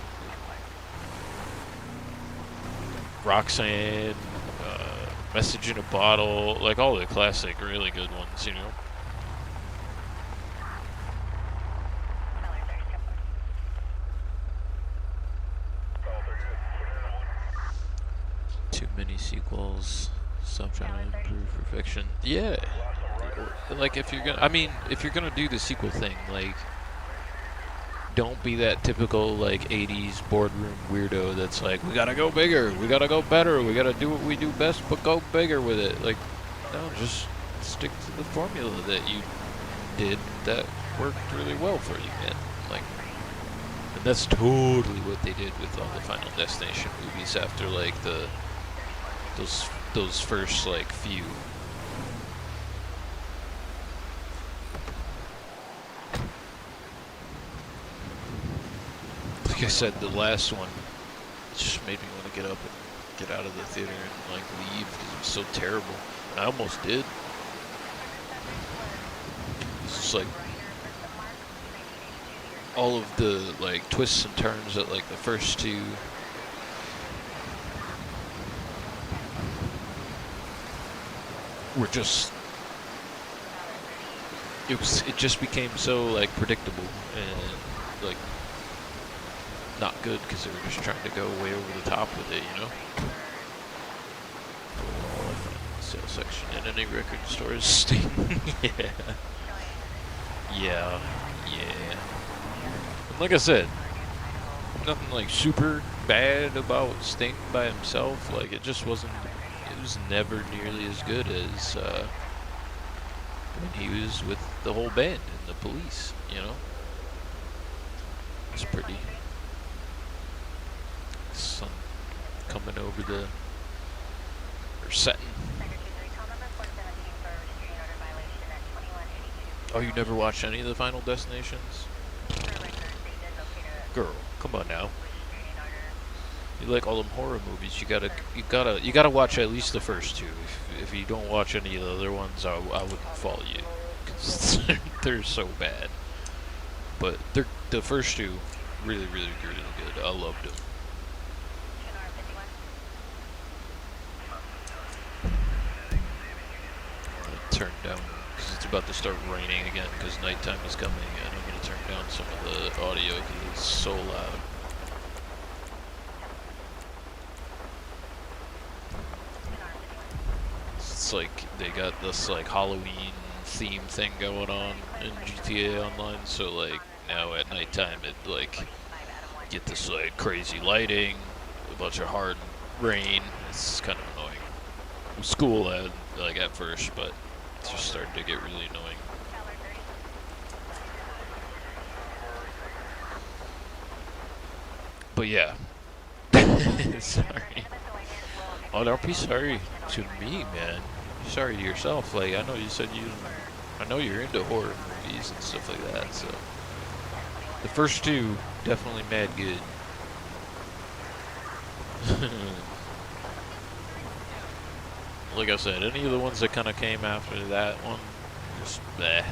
Roxanne, Message in a Bottle, like all the classic, really good ones, you know. Too many sequels. Stop trying to improve perfection. Yeah, like if you're gonna, I mean, if you're gonna do the sequel thing, like, don't be that typical like 80s boardroom weirdo that's like, we gotta go bigger, we gotta go better, we gotta do what we do best, but go bigger with it. Like, no, just stick to the formula that you did that worked really well for you, man. Like, and that's totally what they did with all the Final Destination movies after like those first like few. Like I said, the last one just made me want to get up and get out of the theater and like leave because it was so terrible. And I almost did. It's just like all of the like twists and turns that like the first 2 were just, it just became so like predictable and like not good because they were just trying to go way over the top with it, you know. Sales section in any record store is Sting. yeah. And like I said, nothing like super bad about Sting by himself. Like it just wasn't. It was never nearly as good as when he was with the whole band and the Police, you know? It's pretty. Sun coming over the, or setting. Oh, you never watched any of the Final Destinations? Girl, come on now. You like all them horror movies? You gotta watch at least the first 2. If you don't watch any of the other ones, I wouldn't fault you, because they're so bad. But the first 2, really good. I loved them. Turn down because it's about to start raining again because nighttime is coming, and I'm gonna turn down some of the audio because it's so loud. like they got this like Halloween theme thing going on in GTA Online. So like now at nighttime it like get this like crazy lighting, a bunch of hard rain. It's kind of annoying. It was cool like at first, but it's just starting to get really annoying. But yeah. Sorry. Oh, don't be sorry to me, man. Be sorry to yourself. Like, I know you said I know you're into horror movies and stuff like that, so. The first two, definitely mad good. Like I said, any of the ones that kind of came after that one, just bleh.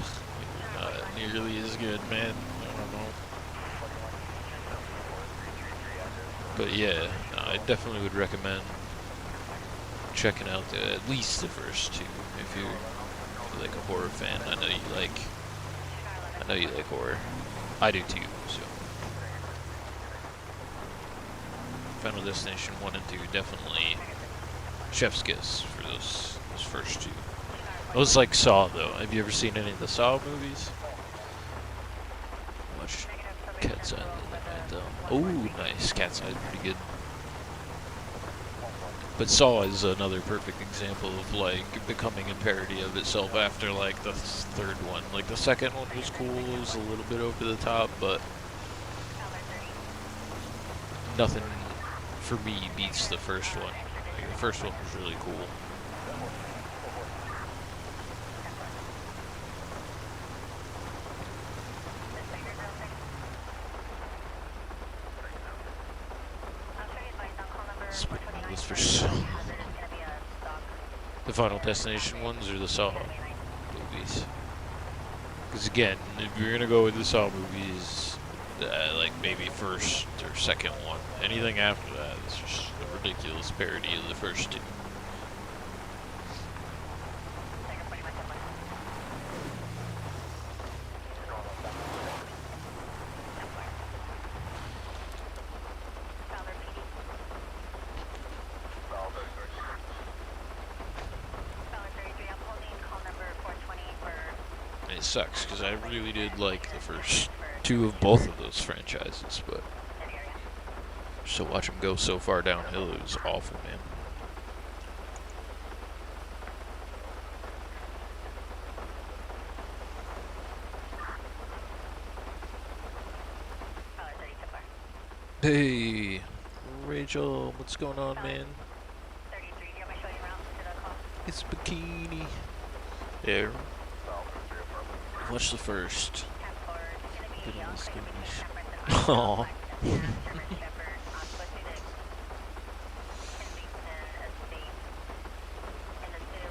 Not nearly as good, man. I don't know. But yeah, I definitely would recommend checking out at least the first two if you're like a horror fan. I know you like horror. I do too. So, Final Destination 1 and 2 definitely chef's kiss for those first two. Those like Saw though. Have you ever seen any of the Saw movies? Watch Cat's Eye that night though. Oh, nice. Cat's Eye is pretty good. But Saw is another perfect example of like becoming a parody of itself after like the third one. Like the second one was cool, it was a little bit over the top, but nothing for me beats the first one. Like, the first one was really cool. This for so the Final Destination ones or the Saw movies? Because again, if you're gonna go with the Saw movies, like maybe first or second one, anything after that is just a ridiculous parody of the first two. It sucks because I really did like the first two of both of those franchises, but just to watch them go so far downhill, it was awful, man. Hey, Rachel, what's going on, man? It's Bikini. Yeah. Watch the first. Aww.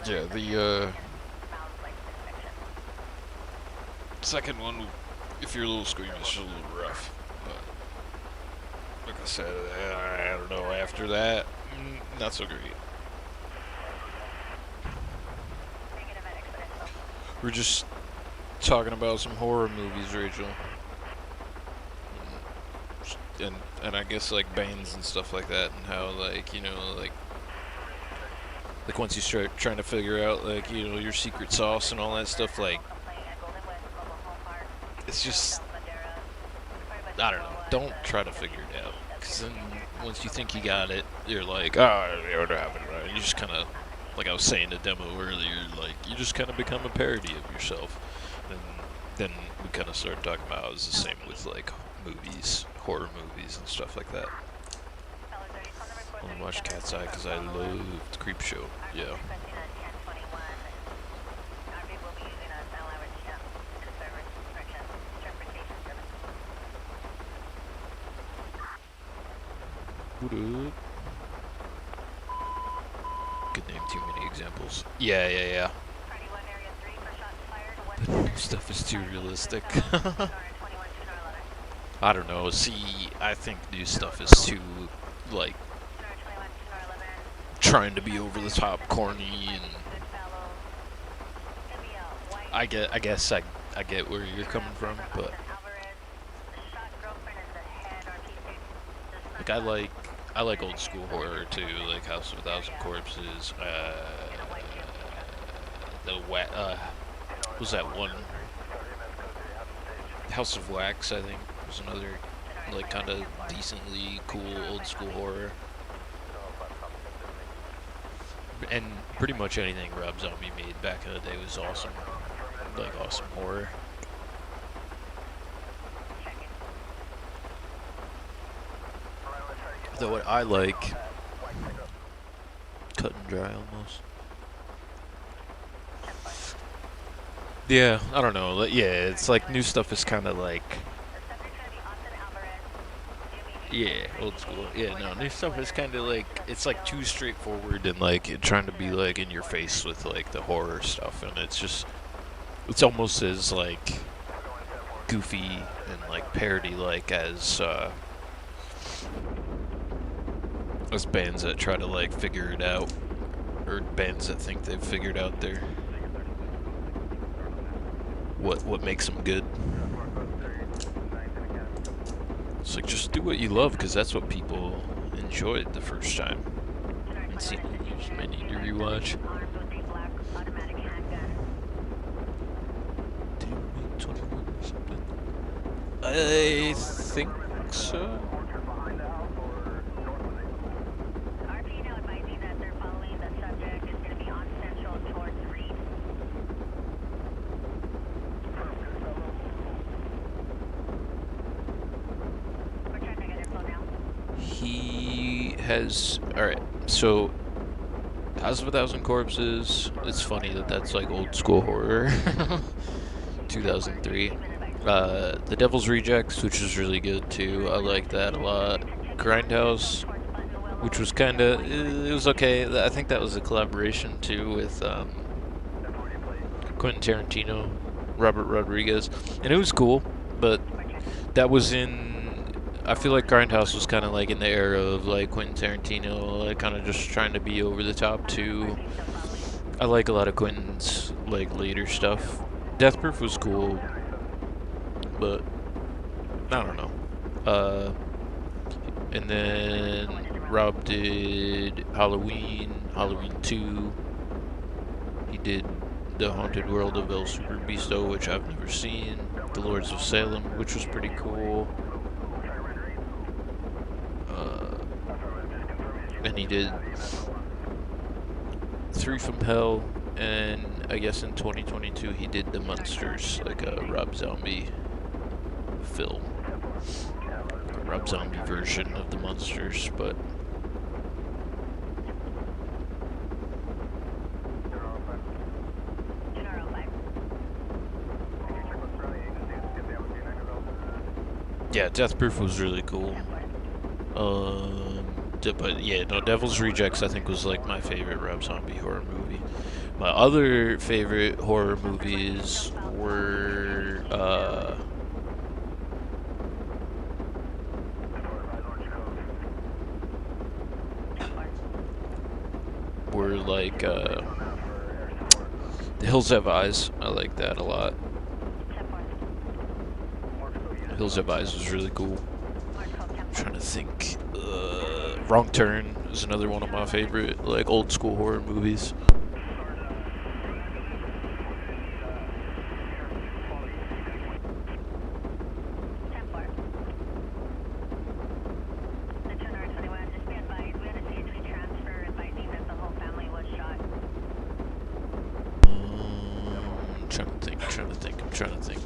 Yeah, the second one, if you're a little squeamish, is a little rough. But like I said, I don't know. After that, not so great. We're just talking about some horror movies, Rachel, and I guess like bands and stuff like that, and how like like once you start trying to figure out like your secret sauce and all that stuff, like it's just I don't know. Don't try to figure it out, because then once you think you got it, you're like, oh, you don't have it right. You just kind of, like I was saying in the demo earlier, like you just kind of become a parody of yourself. And then we kind of started talking about it was the same with like movies, horror movies and stuff like that. I only watched Cat's Eye because I loved Creepshow. Yeah. What up? Could name too many examples. Yeah. Stuff is too realistic. I don't know. See, I think new stuff is too, like, trying to be over the top, corny, and I guess I get where you're coming from, but like I like old school horror too, like House of a Thousand Corpses, what was that one? House of Wax, I think, was another like kind of decently cool old school horror. And pretty much anything Rob Zombie made back in the day was awesome. Like awesome horror. Though what I like, cut and dry almost. Yeah, I don't know. Yeah, it's like new stuff is kind of like, yeah, old school. Yeah, no, new stuff is kind of like, it's like too straightforward and like trying to be like in your face with like the horror stuff, and it's just, it's almost as like goofy and like parody like as bands that try to like figure it out, or bands that think they've figured out their what makes them good. It's like, just do what you love, because that's what people enjoyed the first time. And see, I need to rewatch. Did it make 21 or something? I think so. He has, alright, so House of a Thousand Corpses, it's funny that that's like old school horror. 2003. The Devil's Rejects, which is really good too, I like that a lot. Grindhouse, which was kinda, it was okay. I think that was a collaboration too with Quentin Tarantino, Robert Rodriguez, and it was cool, but that was in, I feel like Grindhouse was kind of like in the era of like Quentin Tarantino, like kind of just trying to be over the top too. I like a lot of Quentin's like later stuff. Death Proof was cool, but I don't know. And then Rob did Halloween 2. He did The Haunted World of El Super Beasto, which I've never seen. The Lords of Salem, which was pretty cool. And he did 3 from Hell, and I guess in 2022 he did The Munsters, like a Rob Zombie film. A Rob Zombie version of The Munsters, but yeah, Death Proof was really cool. But yeah, no, Devil's Rejects I think was like my favorite Rob Zombie horror movie. My other favorite horror movies were like The Hills Have Eyes. I like that a lot. Hills Have Eyes was really cool. I'm trying to think. Wrong Turn is another one of my favorite, like, old school horror movies. I'm trying to think.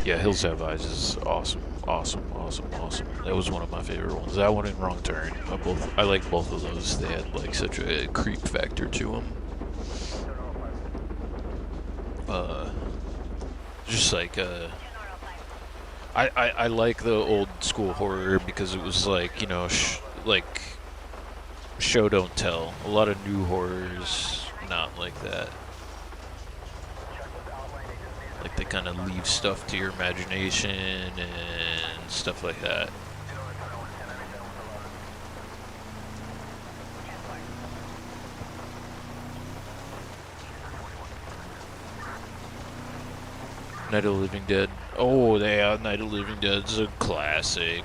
Yeah, Hills Have Eyes is awesome. That was one of my favorite ones. That one and Wrong Turn. I like both of those. They had like such a creep factor to them. Just like I like the old school horror because it was like, you know, like show don't tell. A lot of new horrors not like that. Like they kind of leave stuff to your imagination and stuff like that. Night of the Living Dead. Oh, yeah, Night of the Living Dead's a classic.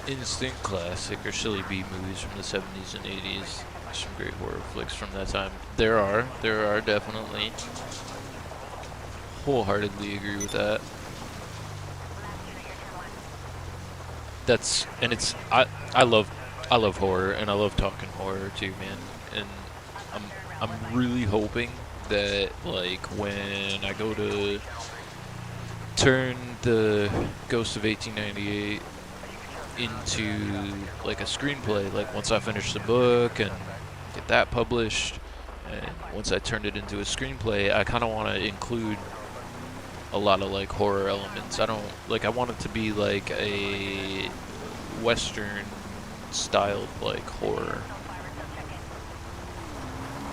Instant classic or silly B movies from the 70s and 80s. Some great horror flicks from that time. There are definitely. Wholeheartedly agree with that. I love horror and I love talking horror too, man. And I'm really hoping that like when I go to turn the Ghost of 1898 into like a screenplay, like once I finish the book and get that published, and once I turn it into a screenplay, I kind of want to include a lot of like horror elements. I want it to be like a Western styled like horror.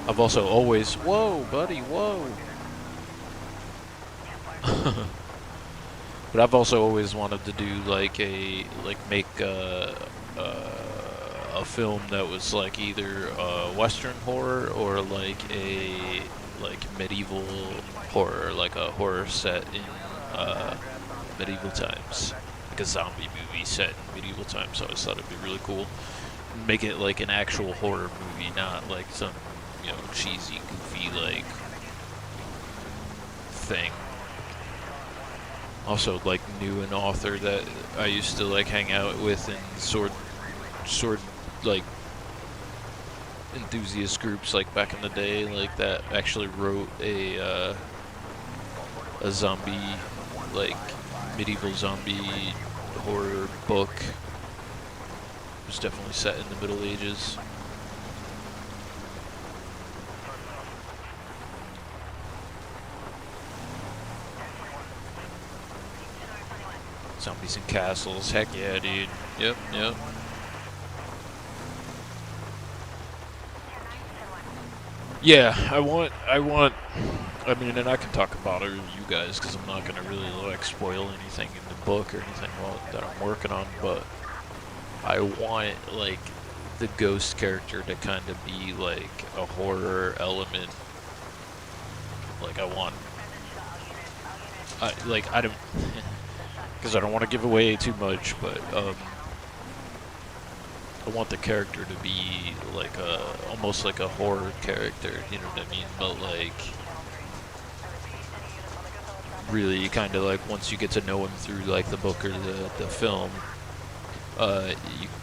I've also always, whoa buddy, whoa. But I've also always wanted to do like make a film that was like either Western horror or like a medieval horror, like a horror set in medieval times, like a zombie movie set in medieval times. So I just thought it'd be really cool. Make it like an actual horror movie, not like some, you know, cheesy, goofy like thing. Also, like, knew an author that I used to like hang out with in sword like enthusiast groups like back in the day, like that actually wrote a zombie, like medieval zombie horror book. It was definitely set in the Middle Ages. Zombies and castles, heck yeah, dude. Yep. Yeah, I mean, and I can talk about it with you guys, because I'm not going to really, like, spoil anything in the book or anything that I'm working on, but I want, like, the ghost character to kind of be, like, a horror element. Like, I don't... because I don't want to give away too much, but I want the character to be like almost like a horror character, you know what I mean? But like really kind of like once you get to know him through like the book or the film,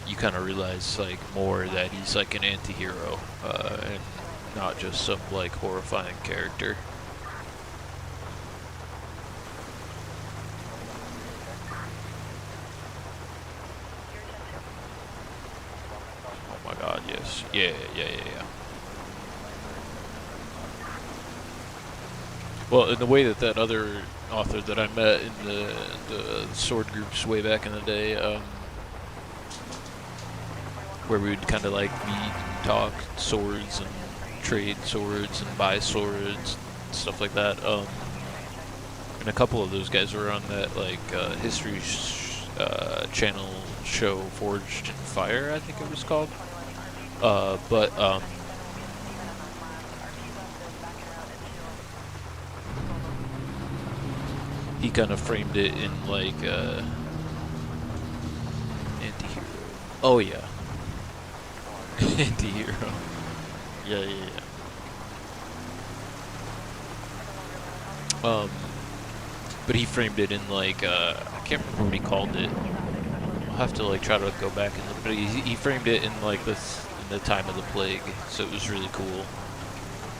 you kind of realize like more that he's like an anti-hero and not just some like horrifying character. God, yes. Yeah. Well, in the way that other author that I met in the sword groups way back in the day, where we would kind of like meet and talk swords and trade swords and buy swords, stuff like that. And a couple of those guys were on that like History Channel show, Forged in Fire, I think it was called. But he kind of framed it in like anti-hero. Oh yeah, anti-hero. Yeah. But he framed it in like I can't remember what he called it. I'll have to like try to go back and look. But he framed it in like this. The time of the plague, so it was really cool.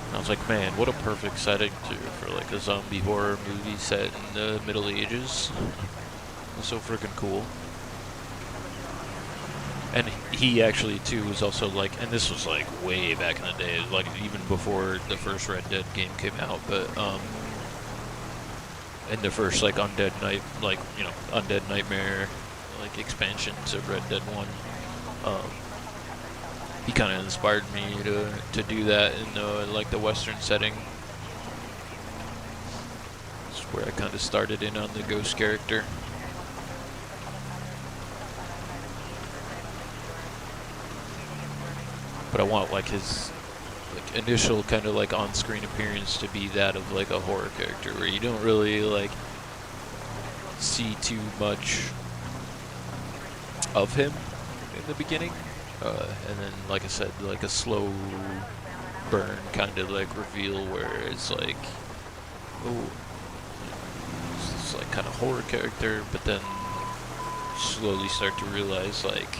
And I was like, man, what a perfect setting for like a zombie horror movie set in the Middle Ages. It was so freaking cool. And he actually too was also like, and this was like way back in the day, like even before the first Red Dead game came out, but in the first like Undead Night, like you know, Undead Nightmare, like expansion to Red Dead 1, he kind of inspired me to do that in like the Western setting. That's where I kind of started in on the ghost character. But I want like his like initial kind of like on-screen appearance to be that of like a horror character, where you don't really like see too much of him in the beginning, and then like I said, like a slow burn kind of like reveal where it's like, oh, it's like kind of horror character, but then slowly start to realize like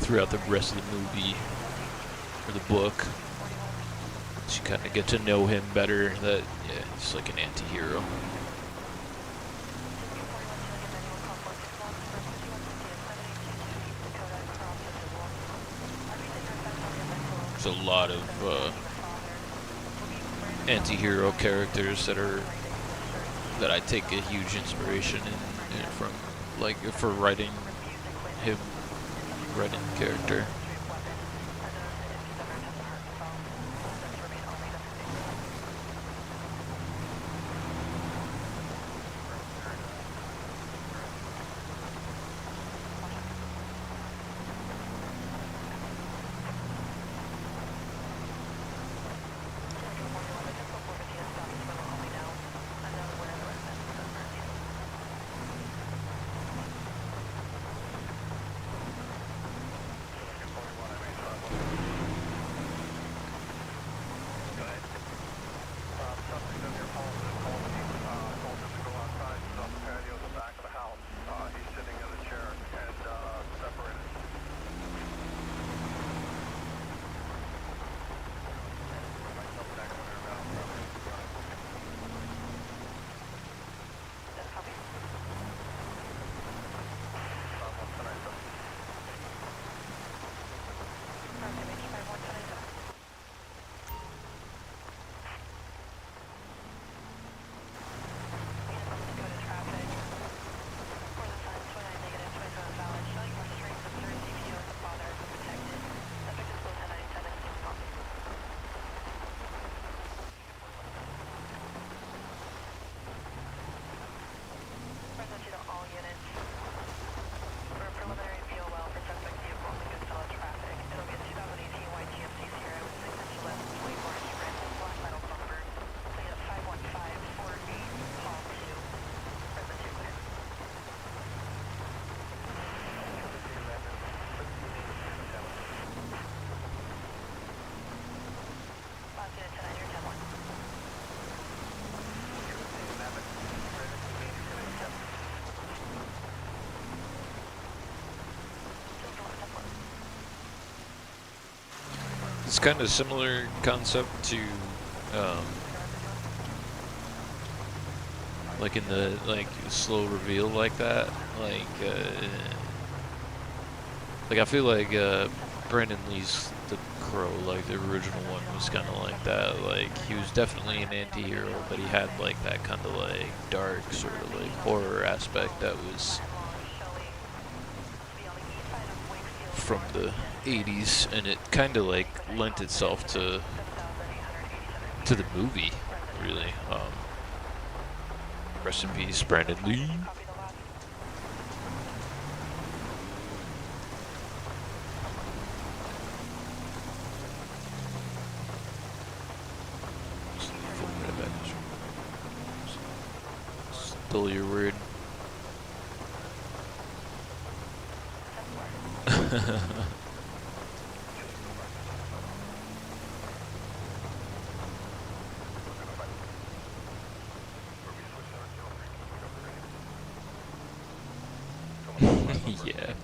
throughout the rest of the movie or the book, you kind of get to know him better, that yeah, he's like an anti-hero. There's a lot of anti-hero characters that I take a huge inspiration in from, like for writing character. It's kind of similar concept to, like in the like slow reveal like that. Like I feel like Brandon Lee's The Crow, like the original one, was kind of like that. Like he was definitely an anti-hero, but he had like that kind of like dark sort of like horror aspect that was from the 80s, and it kind of like lent itself to the movie, really. Rest in peace, Brandon Lee. Still your word. Yeah.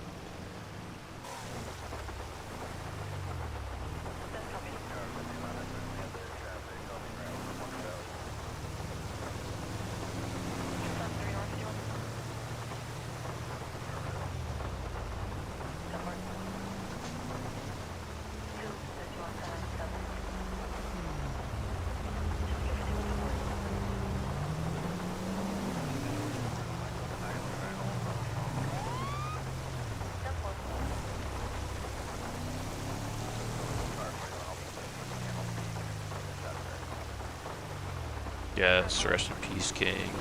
Yes, rest in peace, King.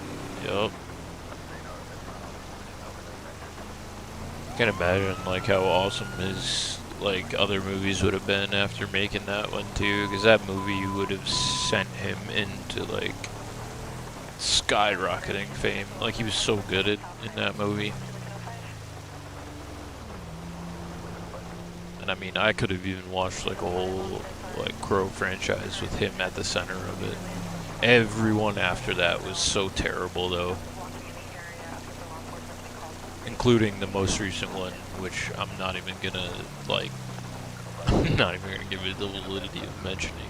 Yup. Can't imagine like how awesome his like other movies would have been after making that one too, because that movie would have sent him into like skyrocketing fame. Like he was so good at in that movie. And I mean, I could have even watched like a whole like Crow franchise with him at the center of it. Everyone after that was so terrible though, including the most recent one, which I'm not even gonna like. I'm not even gonna give it the validity of mentioning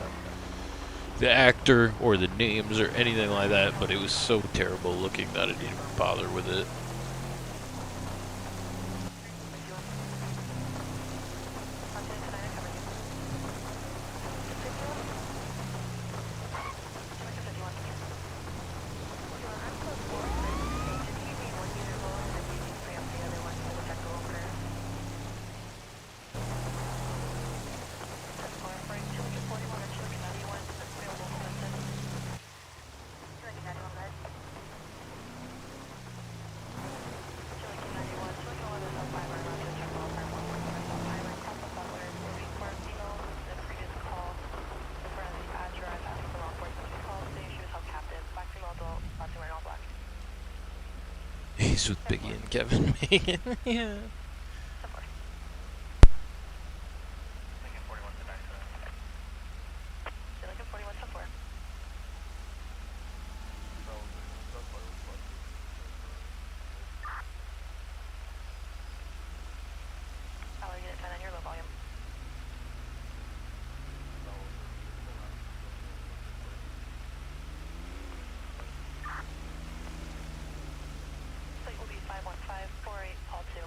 the actor or the names or anything like that. But it was so terrible looking that I didn't even bother with it. He's with Biggie and Kevin Bacon. Yeah. Lincoln 41 to 97. Lincoln 41 to 4. I'll get it 10 on your low volume. Site will be 51548, call 2.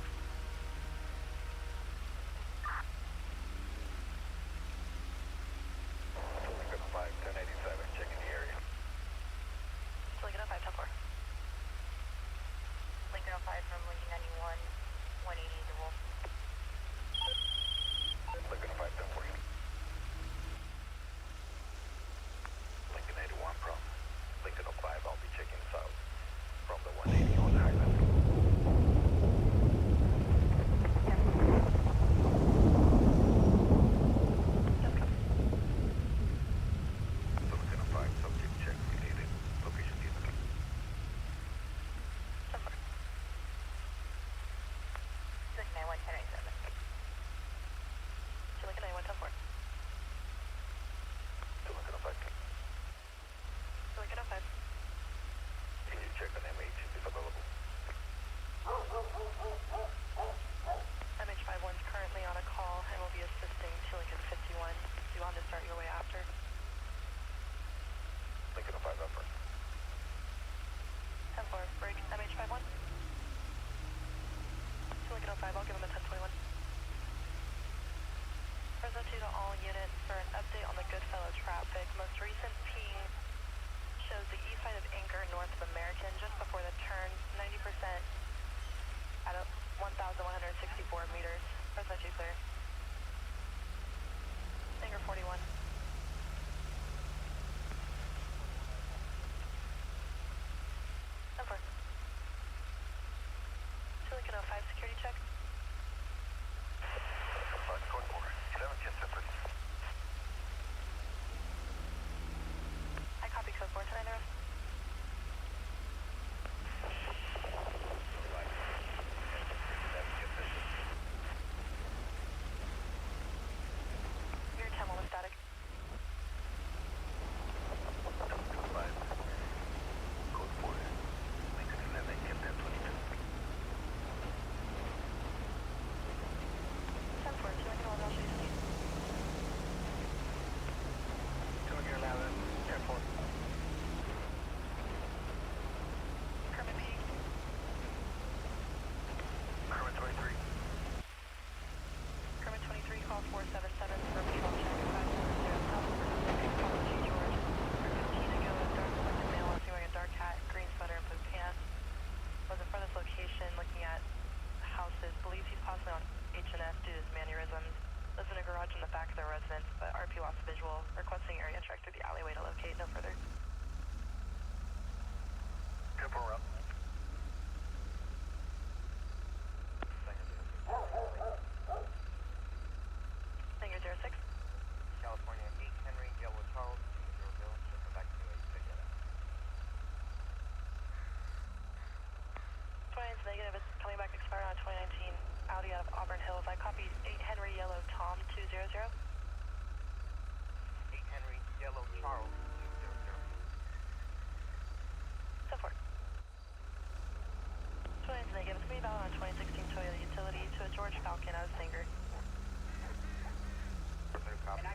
Copy.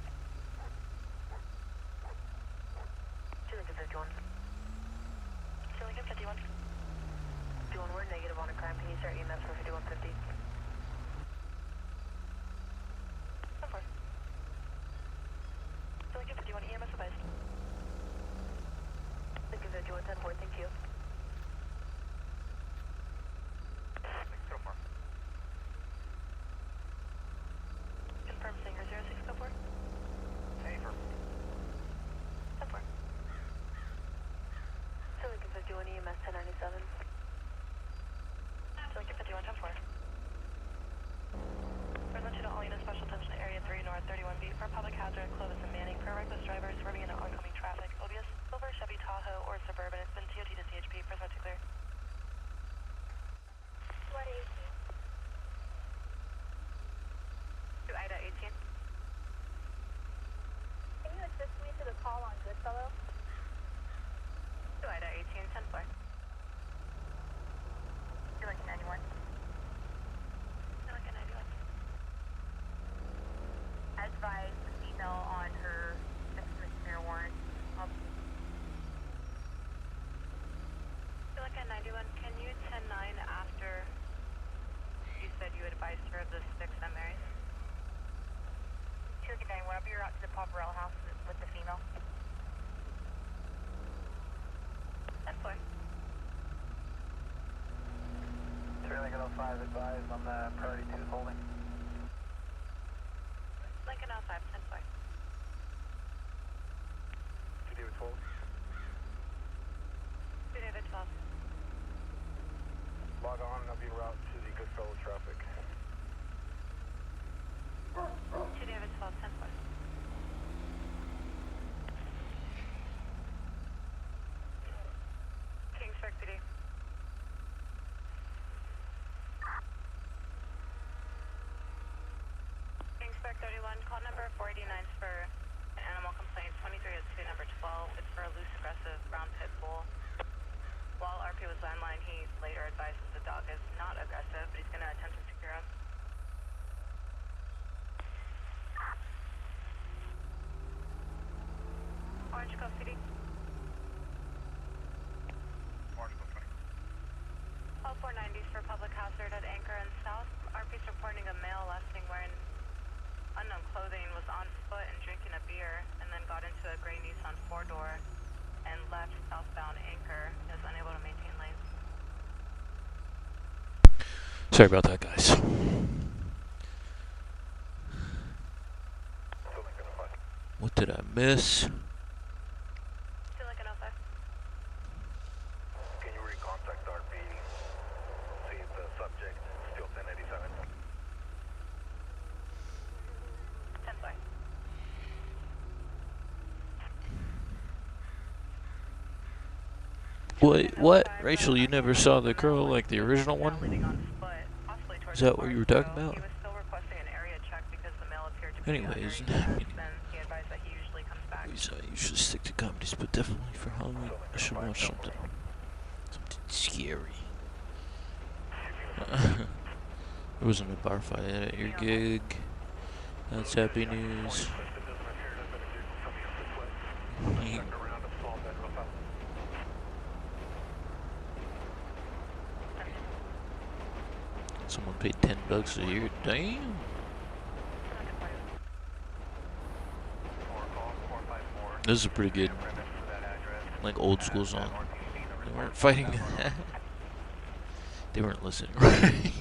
251. 51. 51, we're negative on a crime. Can you start EMS for 5150? 10-4. 51, EMS advised. Lincoln 51, 10-4, thank you. 604. Confirm Singer 0604. Safer. 10-4. Lincoln 51, EMS 1097. Lincoln 51, 10-4. Presented to all units, special attention to Area 3 North 31B for public hazard, Clovis and Manning, for reckless drivers swerving into oncoming traffic. Obius, Silver, Chevy Tahoe, or Suburban. It's been TOT to CHP. Present to clear. What 18? To Ida 18. Can you assist me to the call on Goodfellow? To Ida 18, 10-4. You're like 91. You're like 91. Advise the female on her misdemeanor warrant. You're like 91. Can you 10-9 after you said you advised her of the 6 St. Mary's? 289, whenever you're out to the Poverell house with the female. 10-4. 3 Lincoln 05 advised on the priority 2 holding. Lincoln 05, 10-4. 2 David 12. 2 David 12. Log on and I'll be en route to the Goodfellow traffic. 2 David 12, 10-4. Kingsburg PD. Kingsburg 31, call number 489 is for an animal complaint. 23 is to number 12. It's for a loose, aggressive brown pit bull. While RP was landline, he later advised that the dog is not aggressive, but he's going to attempt to secure him. Orange Cove PD. Orange 20. All 490s for public hazard at Anchor and South. RP's reporting a male last seen wearing unknown clothing, was on foot and drinking a beer, and then got into a gray Nissan 4-door and left southbound Anchor. He was unable to maintain lanes. Sorry about that, guys. 2 Lincoln 05. What did I miss? 2 Lincoln 05. Can you recontact RP? See if the subject is still 1087. 10-4. Wait, what? Rachel, you never saw the girl like the original one? Is that what you were talking about? He was still requesting an area check because the male appeared to be Anyways, under 18. Then he advised that he usually comes back. I usually stick to comedies, but definitely for Halloween, I should watch something scary. There wasn't a bar fight at your gig. That's happy news. Someone paid $10 a year. Damn. This is a pretty good, like, old school song. They weren't fighting. They weren't listening, right? 10-4.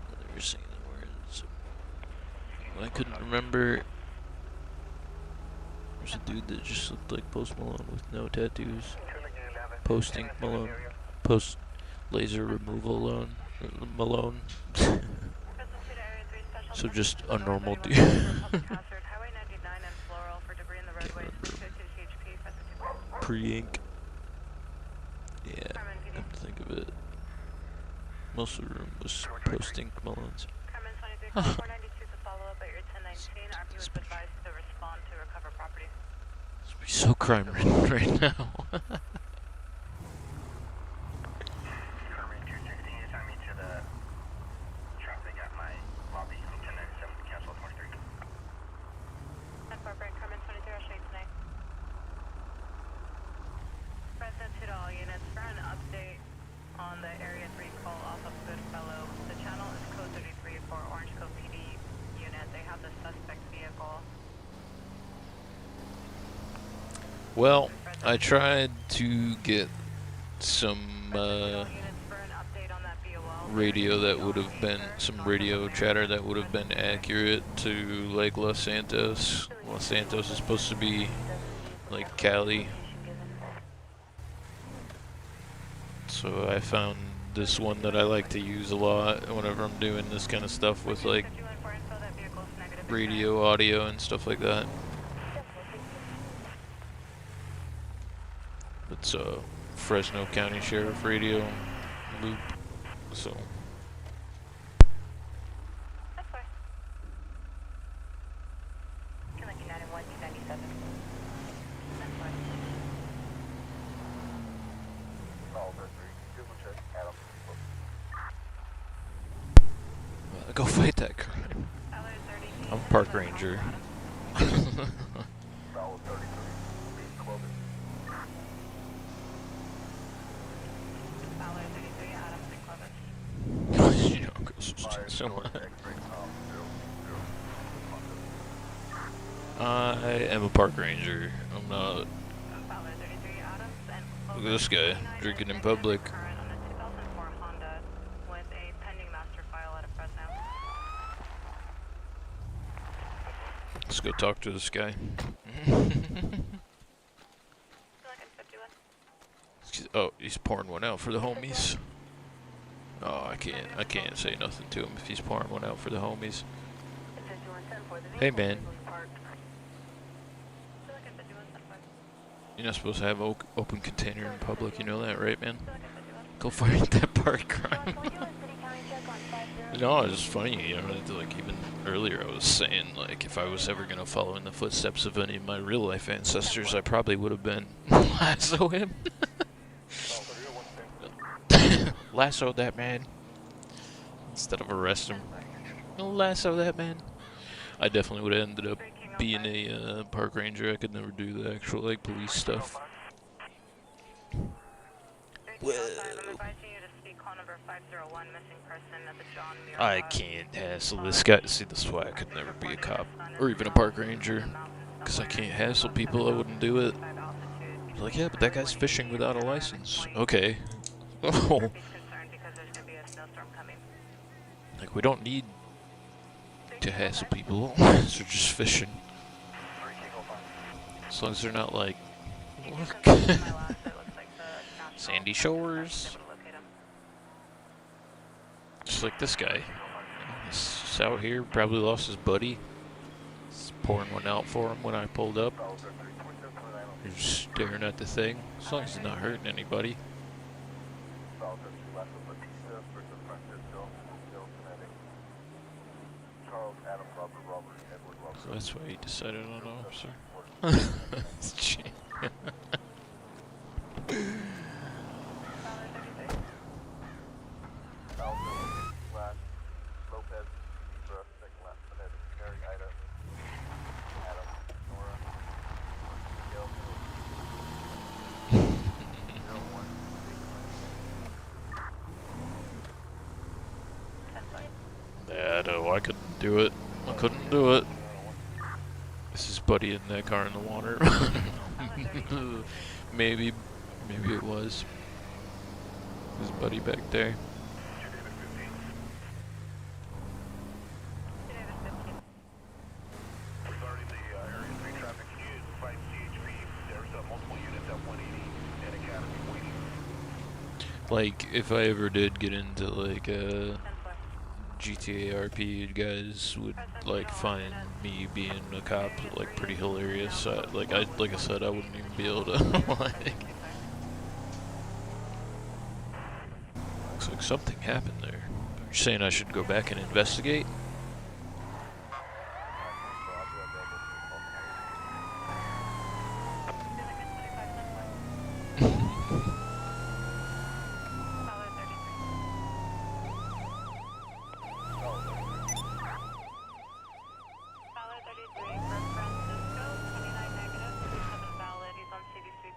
They were singing the words. I couldn't remember. There's a dude that just looked like Post Malone with no tattoos. Post Ink Malone. Post laser removal Malone. Malone. So just a normal dude. Pre-ink. Yeah, come to think of it. Most of the room was post-ink Malone's. Carmen 23, 492 to follow up at your 1019. RP was advised to respond to recover property. This would be so crime-ridden right now. Carmen 216, you sent me to the traffic at my lobby from 1097 to cancel 23. all units for an update on the Area 3 call off of Goodfellow. The channel is code 33 for Orange Cove PD unit. They have the suspect vehicle. Well, I tried to get some radio that would have been, some radio chatter that would have been accurate to like Los Santos. Los Santos is supposed to be like Cali. So I found this one that I like to use a lot whenever I'm doing this kind of stuff with like radio, audio, and stuff like that. It's a Fresno County Sheriff radio loop, so. That's fine. Connecting 911 297. That's fine. Call 33. Google check. Adam. Go fight that crime. I'm a park ranger. Bravo 33. Beat Clovis. Ballard 33, Adams and Clovis. You know, so much. I am a park ranger. I'm not. Ballard 33, Adams and Look Clovis. at this guy drinking in public. Current on a 2004 Honda with a pending master file out of Fresno. Let's go talk to this guy. Oh, he's pouring one out for the homies. Oh, I can't say nothing to him if he's pouring one out for the homies. Hey man, you're not supposed to have open container in public, you know that, right, man? Go fight that park crime. No, it's just funny, you know, like even earlier I was saying, like, if I was ever gonna follow in the footsteps of any of my real life ancestors, I probably would have been lasso him. Lasso that man. Instead of arrest him. Lasso that man. I definitely would have ended up being a park ranger. I could never do the actual, like, police stuff. Whoa. I can't hassle this guy. See, this is why I could never be a cop. Or even a park ranger. Because I can't hassle people. I wouldn't do it. Like, yeah, but that guy's fishing without a license. Okay. Oh. Like, we don't need to hassle people. They're just fishing. As long as they're not like, look. Sandy Shores. Just like this guy. He's just out here, probably lost his buddy. He's pouring one out for him when I pulled up. He's staring at the thing. As long as he's not hurting anybody. So that's why he decided on an officer. Gee. Yeah, no, I couldn't do it. I couldn't do it. This is Buddy in that car in the water. maybe it was. His buddy back there. Regarding the Area 3 traffic, can you find CHP? There's multiple units at 180 and Academy waiting. Like, if I ever did get into like GTA RP, you guys would like find me being a cop like pretty hilarious. Like I said, I wouldn't even be able to like. Looks like something happened there. You're saying I should go back and investigate?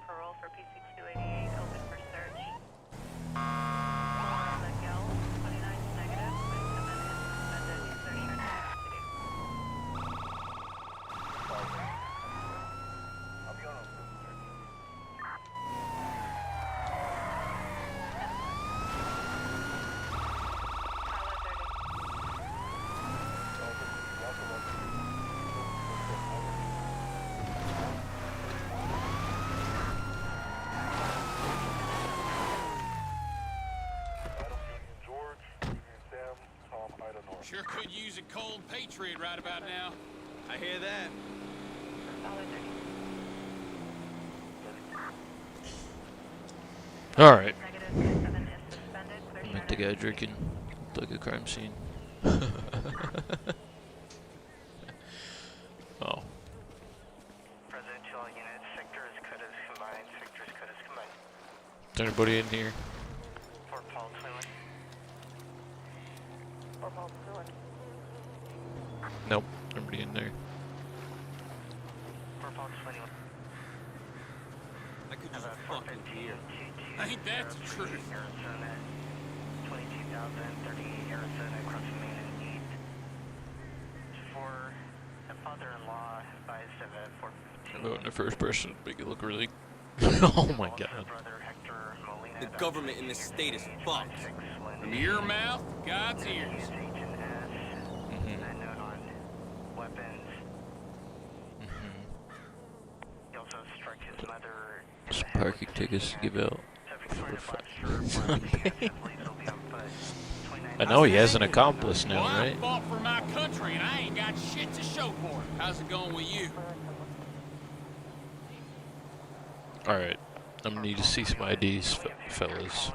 Parole for PC 288, open for Sure could use a cold patriot right about now. I hear that. Alright. Negative 27 is suspended. Clear Make the guy drinking like a crime scene. Oh. Presidential unit, sectors code is combined, sectors code is combined. Is anybody in here? Fort Paul 21. Nope. Nobody in there. Fort Paul 21. I could use Have a a fucking beer. 415 Ain't that the truth? Arizona, 22,038 Arizona, crossing Main and East. For a father-in-law advised of a 415. Vote in the first person. Make it look really. Oh my Also god. brother Hector Molina, The government in this state is fucked. From your mouth, God's ears. Mm-hmm. Unknown on weapons. Mm-hmm. He also struck his mother. Some parking tickets to give out. I know he has an accomplice now, Well, I right? fought for my country and I ain't got shit to show for it. How's it going with you? Alright. I'm gonna need to see some IDs, fellas.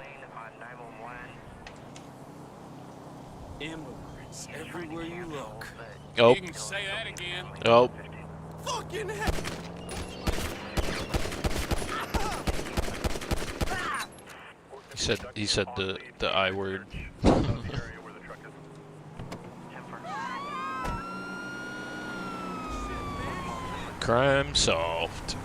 Immigrants everywhere you look. Oh. You can say that again. Oh. Fucking hell! He said the I word. Crime solved.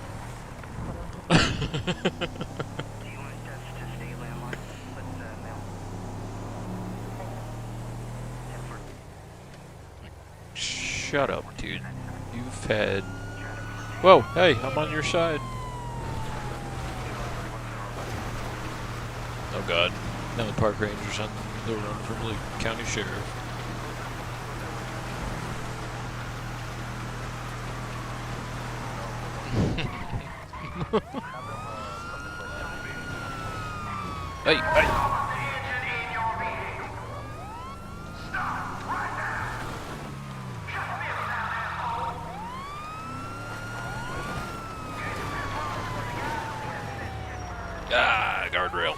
Shut up, dude. You've had... Whoa, hey, I'm on your side. Oh god. Now the park ranger's on the run from the county sheriff. Hey, hey! Ah, guardrail.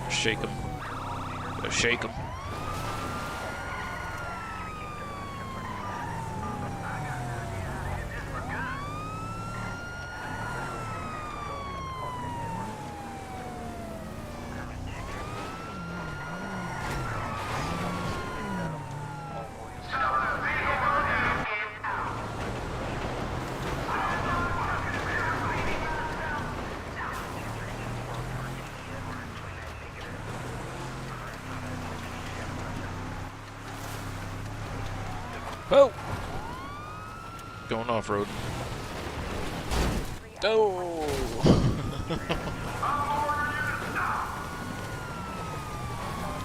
Shake him. Shake him. Oh! Going off-road. Oh!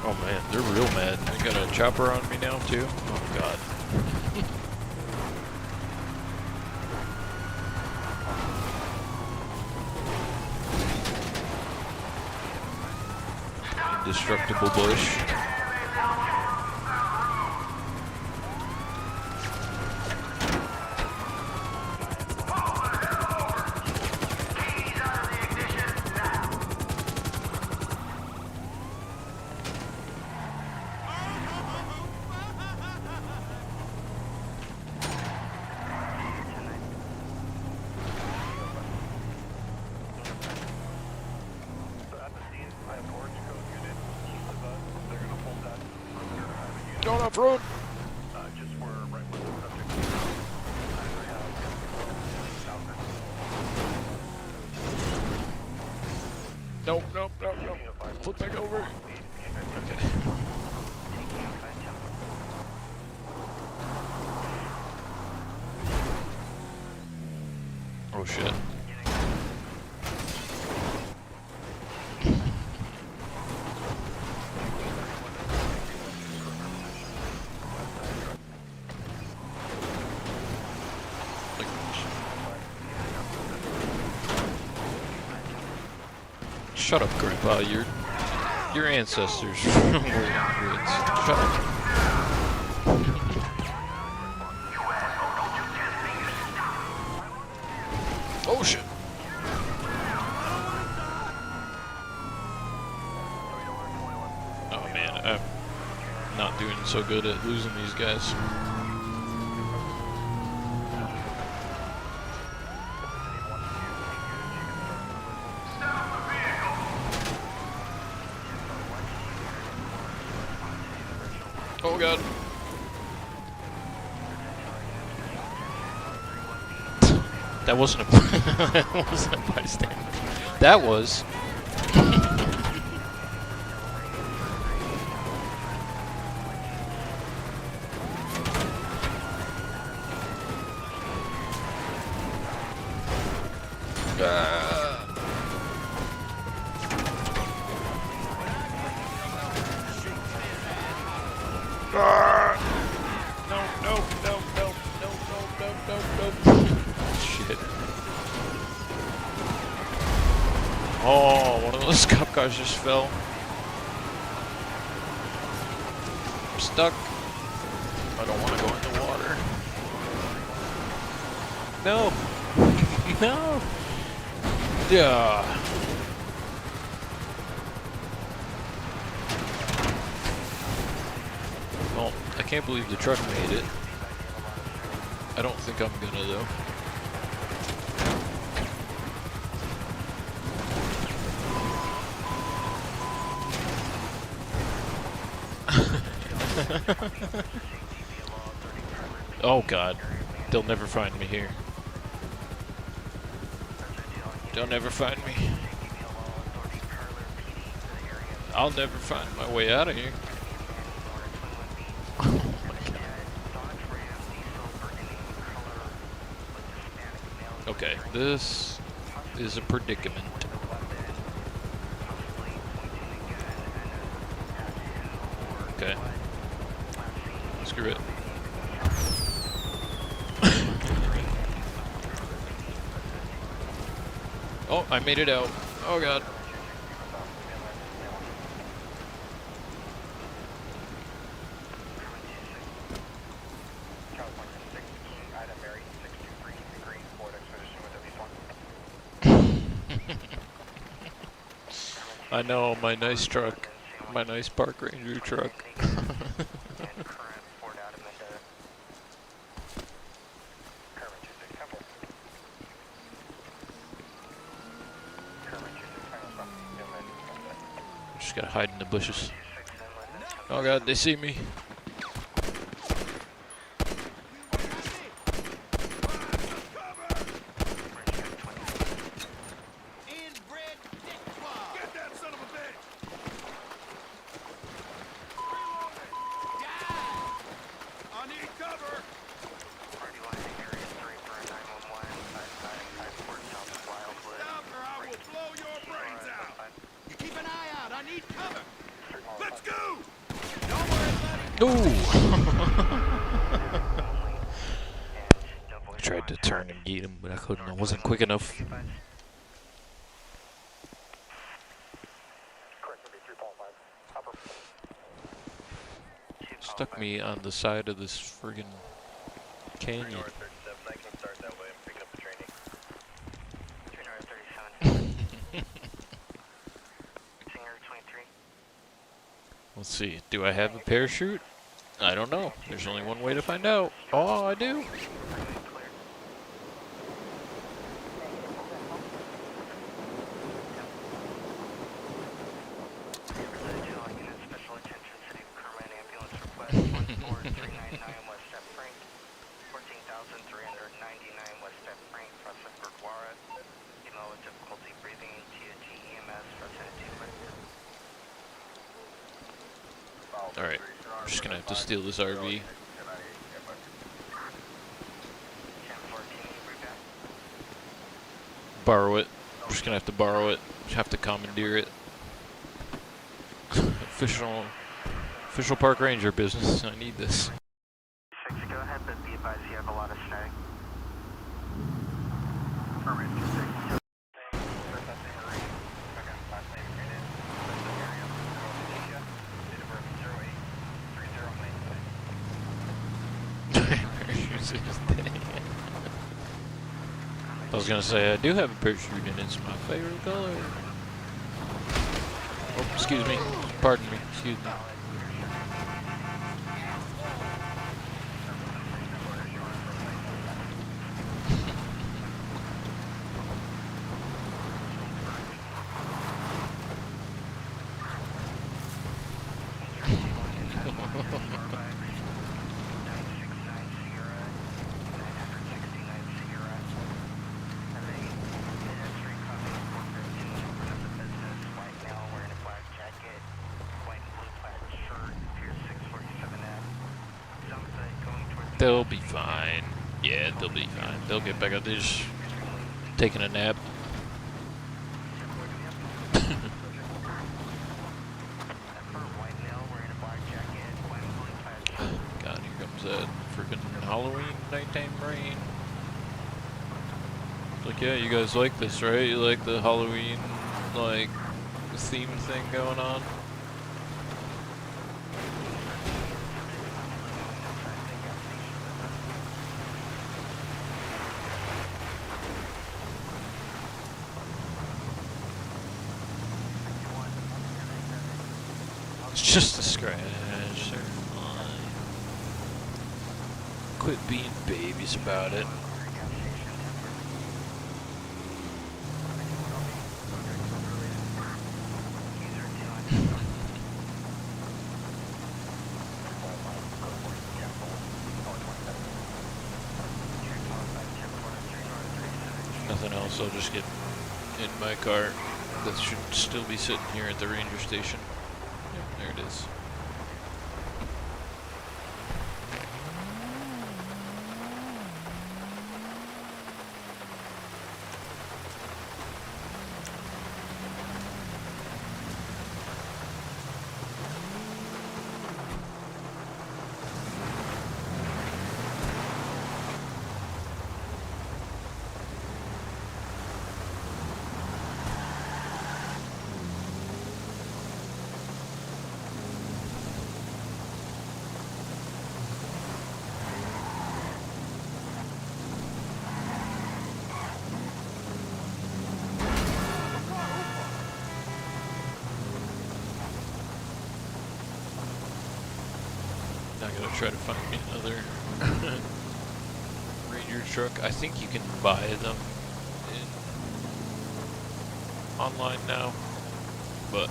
Oh man, they're real mad. They got a chopper on me now too? Oh god. Indestructible bush. Going off-road. Nope, nope, nope, nope. Flip back over. Okay. Oh shit. Shut up, Grandpa. Your ancestors were immigrants. Shut up. Oh shit. Oh man, I'm not doing so good at losing these guys. Oh god. That wasn't a that wasn't a bystander. That was. No. Shit. Oh, one of those cop cars just fell. I'm stuck. I don't want to go in the water. No. No. Yeah. Well, I can't believe the truck made it. I don't think I'm gonna though. Oh god. They'll never find me here. They'll never find me. I'll never find my way out of here. Okay, this is a predicament. Okay. Screw it. Oh, I made it out. Oh god. I know, my nice truck. My nice park ranger truck. Just gotta hide in the bushes. Oh god, they see me. I tried to turn and get him, but I couldn't. I wasn't quick enough. Stuck me on the side of this friggin' canyon. Let's see. Do I have a parachute? I don't know. There's only one way to find out. Oh, I do. Alright, I'm just gonna have to steal this RV. Borrow it. I'm just gonna have to borrow it. Have to commandeer it. Official park ranger business. I need this. 6, go ahead, but be advised you have a lot of static. I was gonna say, I do have a parachute and it's my favorite color. Oh, excuse me. Pardon me. Excuse me. They'll be fine. Yeah, they'll be fine. They'll get back up. They're just taking a nap. God, here comes that freaking Halloween nighttime rain. It's like, yeah, you guys like this, right? You like the Halloween, like, theme thing going on? It's just a scratch. They're fine. Quit being babies about it. Nothing else, I'll just get in my car. That should still be sitting here at the ranger station. Yep, there it is. I gotta try to find me another Ranger truck. I think you can buy them online now, but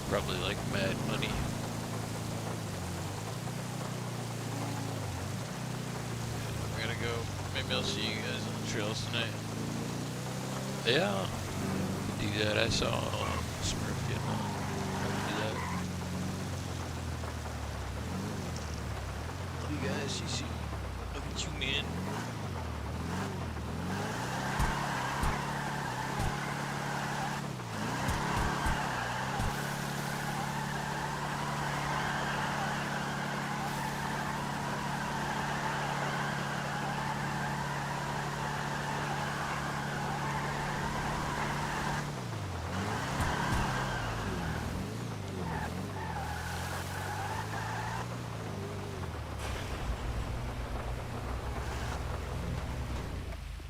probably like mad money. I gotta go. Maybe I'll see you guys on the trails tonight. Yeah, do that. I saw Smurf getting on. Do that. Love you guys. See you. Look at you, man.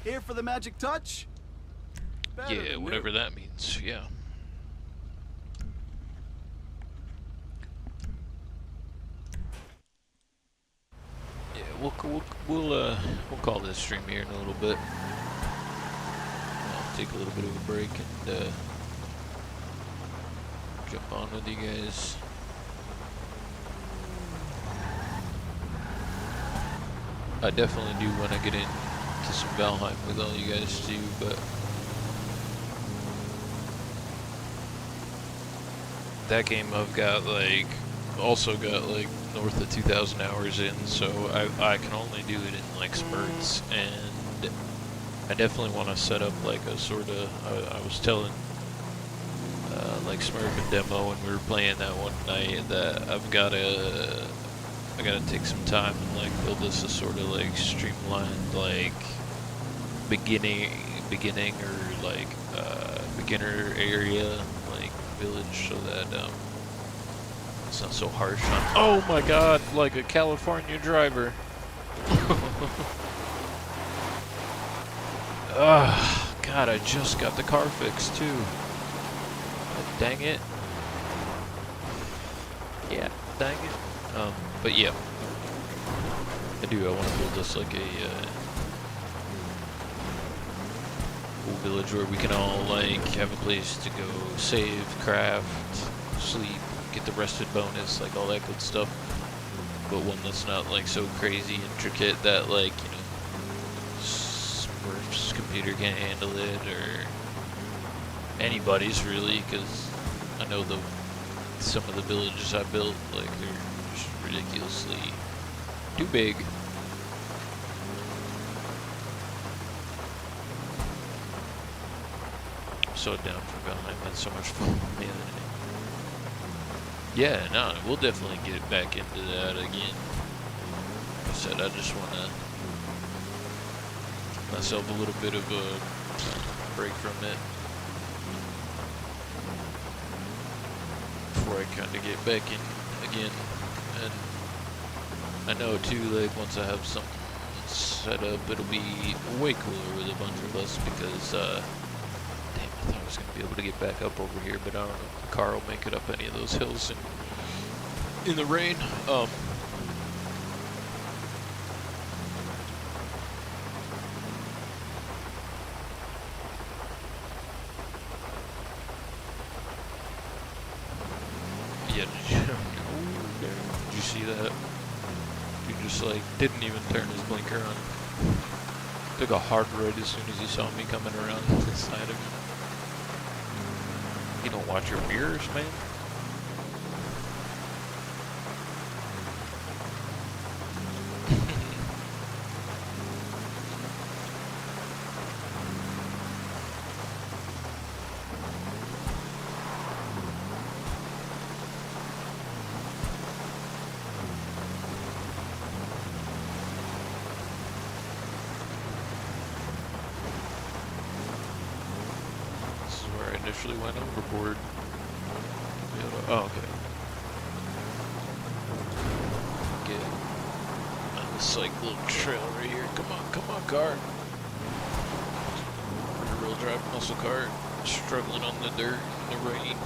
Here for the magic touch? Better Yeah, than whatever new. that means. Yeah. Yeah, we'll call this stream here in a little bit. I'll take a little bit of a break and jump on with you guys. I definitely do want to get into some Valheim with all you guys too, but that game I've got like also got like north of 2,000 hours in, so I can only do it in like spurts, and I definitely want to set up like a sort of I was telling like Smurf and Demo when we were playing that one night, that I gotta take some time and like build this a sort of like streamlined like beginning or like beginner area like village, so that it's not so harsh on. Oh my God! Like a California driver. Ugh, God, I just got the car fixed too. God, dang it. Yeah, dang it. But yeah. I want to build this like a cool village where we can all like have a place to go save, craft, sleep, get the rested bonus, like all that good stuff. But one that's not like so crazy intricate that like, you know, Smurf's computer can't handle it, or anybody's really, because I know some of the villages I built, like they're just ridiculously too big. I'm so down for Valheim. Had so much fun the other day. Yeah, no, we'll definitely get back into that again. Like I said, I just want to give myself a little bit of a break from it before I kind of get back in again. And I know too, like once I have something set up, it'll be way cooler with a bunch of us, because damn, I thought I was gonna be able to get back up over here, but I don't know if the car will make it up any of those hills in the rain. Yeah, did you see that? He just like didn't even turn his blinker on. Took a hard right as soon as he saw me coming around the side of him. You don't watch your mirrors, man? Initially went overboard. Oh, okay. Get on this like little trail right here. Come on, car. Rear-wheel drive muscle car, struggling on the dirt in the rain.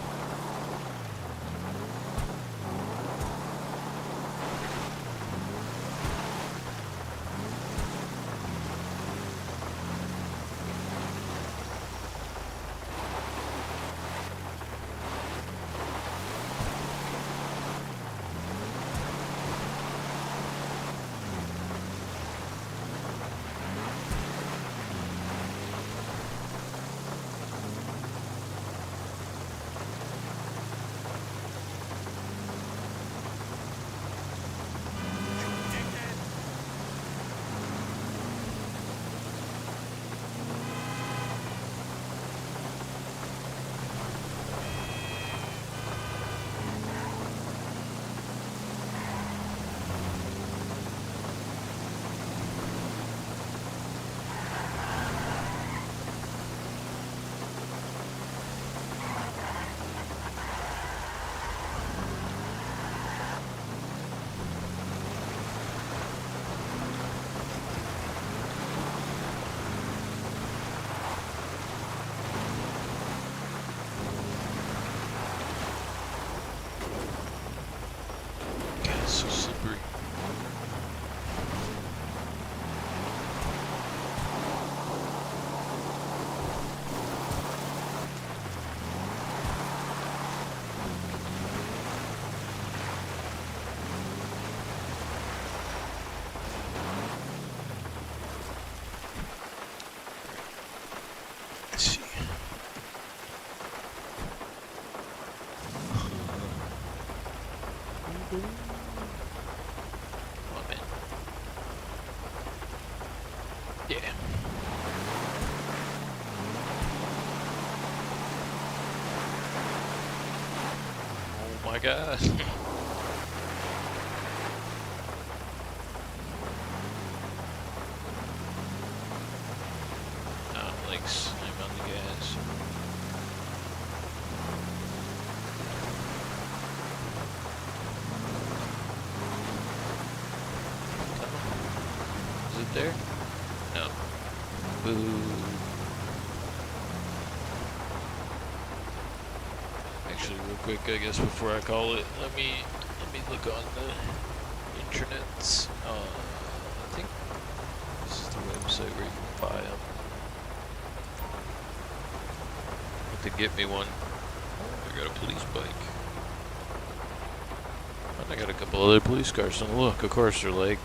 So slippery. Let's see. my god. Like slam on the gas. Is it there? No. Boo. Actually, real quick, I guess before I call it, let me look on the intranets. I think this is the website where you can buy them. To get me one. I got a police bike. And I got a couple other police cars. And look, of course, they're like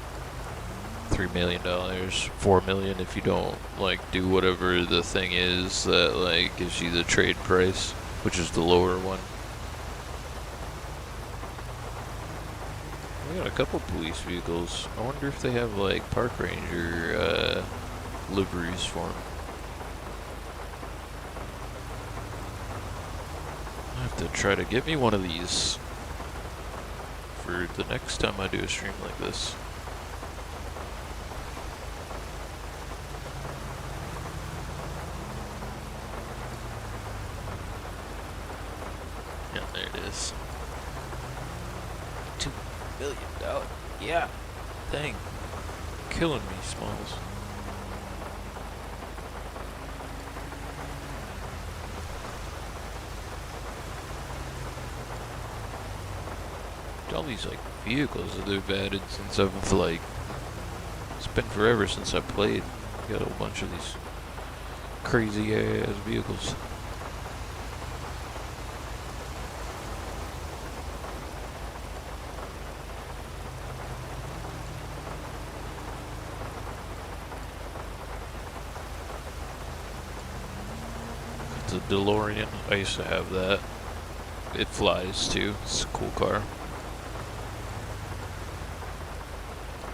$3 million, $4 million if you don't like do whatever the thing is that like gives you the trade price, which is the lower one. We got a couple police vehicles. I wonder if they have like park ranger liveries for them. I have to try to get me one of these for the next time I do a stream like this. Yeah, there it is. $2 million. Yeah. Dang. Killing me, Smalls. All these like vehicles that they've added since I've like, it's been forever since I played. Got a whole bunch of these crazy ass vehicles. It's a DeLorean. I used to have that. It flies too. It's a cool car.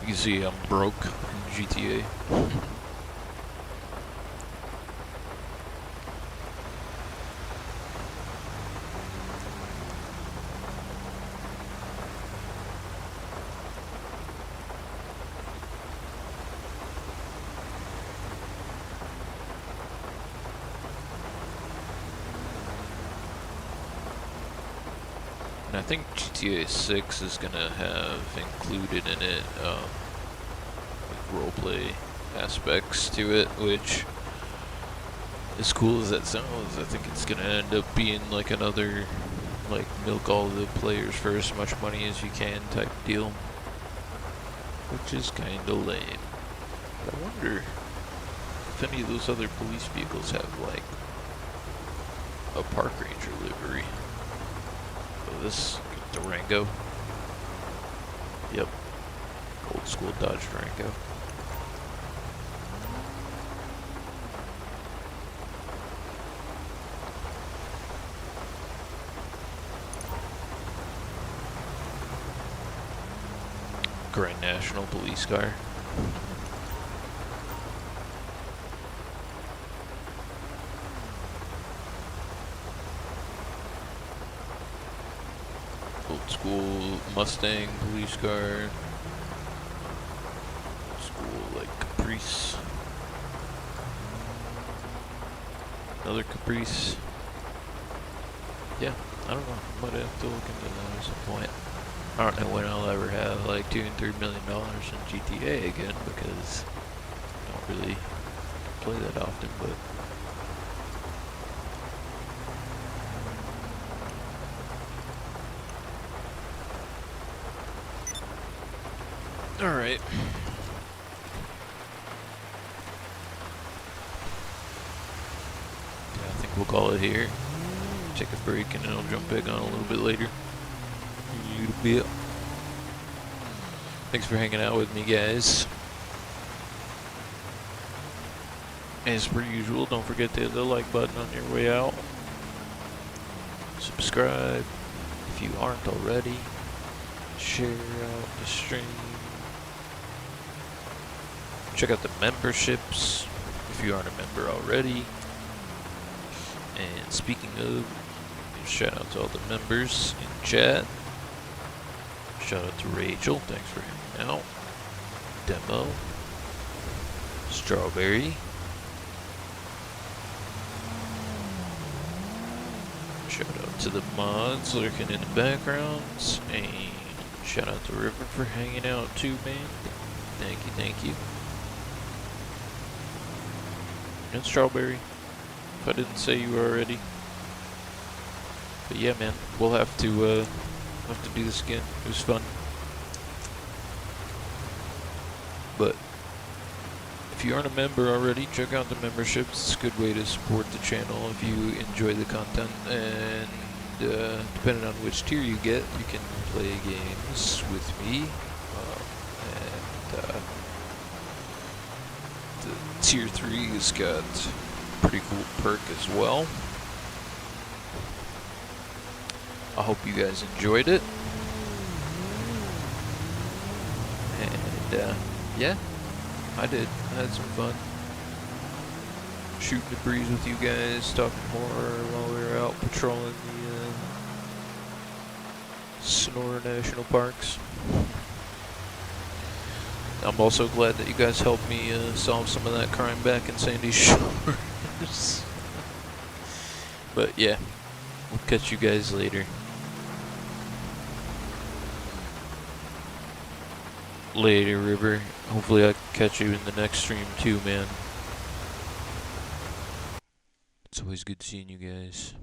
You can see I'm broke in GTA. And I think GTA 6 is gonna have included in it roleplay aspects to it, which, as cool as that sounds, I think it's gonna end up being like another like milk all the players for as much money as you can type deal, which is kinda lame. But I wonder if any of those other police vehicles have like a park ranger livery. Oh, this Durango. Yep. Old school Dodge Durango. Grand National police car. Old school Mustang police car. Old school like Caprice. Another Caprice. Yeah, I don't know. Might have to look into that at some point. I don't know when I'll ever have like $2 and $3 million in GTA again, because I don't really play that often, but alright. Yeah, I think we'll call it here. Take a break and then I'll jump back on a little bit later. Thanks for hanging out with me, guys. As per usual, don't forget to hit the like button on your way out. Subscribe if you aren't already. Share out the stream. Check out the memberships if you aren't a member already. And speaking of, Shout out to all the members in chat. Shout out to Rachel, thanks for hanging out. Demo. Strawberry. Shout out to the mods lurking in the backgrounds. And shout out to River for hanging out too, man. Thank you, thank you. And Strawberry, if I didn't say you already. But yeah, man, we'll have to do this again. It was fun. But if you aren't a member already, check out the memberships. It's a good way to support the channel if you enjoy the content. And depending on which tier you get, you can play games with me. The tier 3 has got a pretty cool perk as well. I hope you guys enjoyed it. And yeah, I did. I had some fun shooting the breeze with you guys, talking more while we were out patrolling the Senora National Parks. I'm also glad that you guys helped me solve some of that crime back in Sandy Shores. But yeah, we'll catch you guys later. Later, River. Hopefully I can catch you in the next stream too, man. It's always good seeing you guys.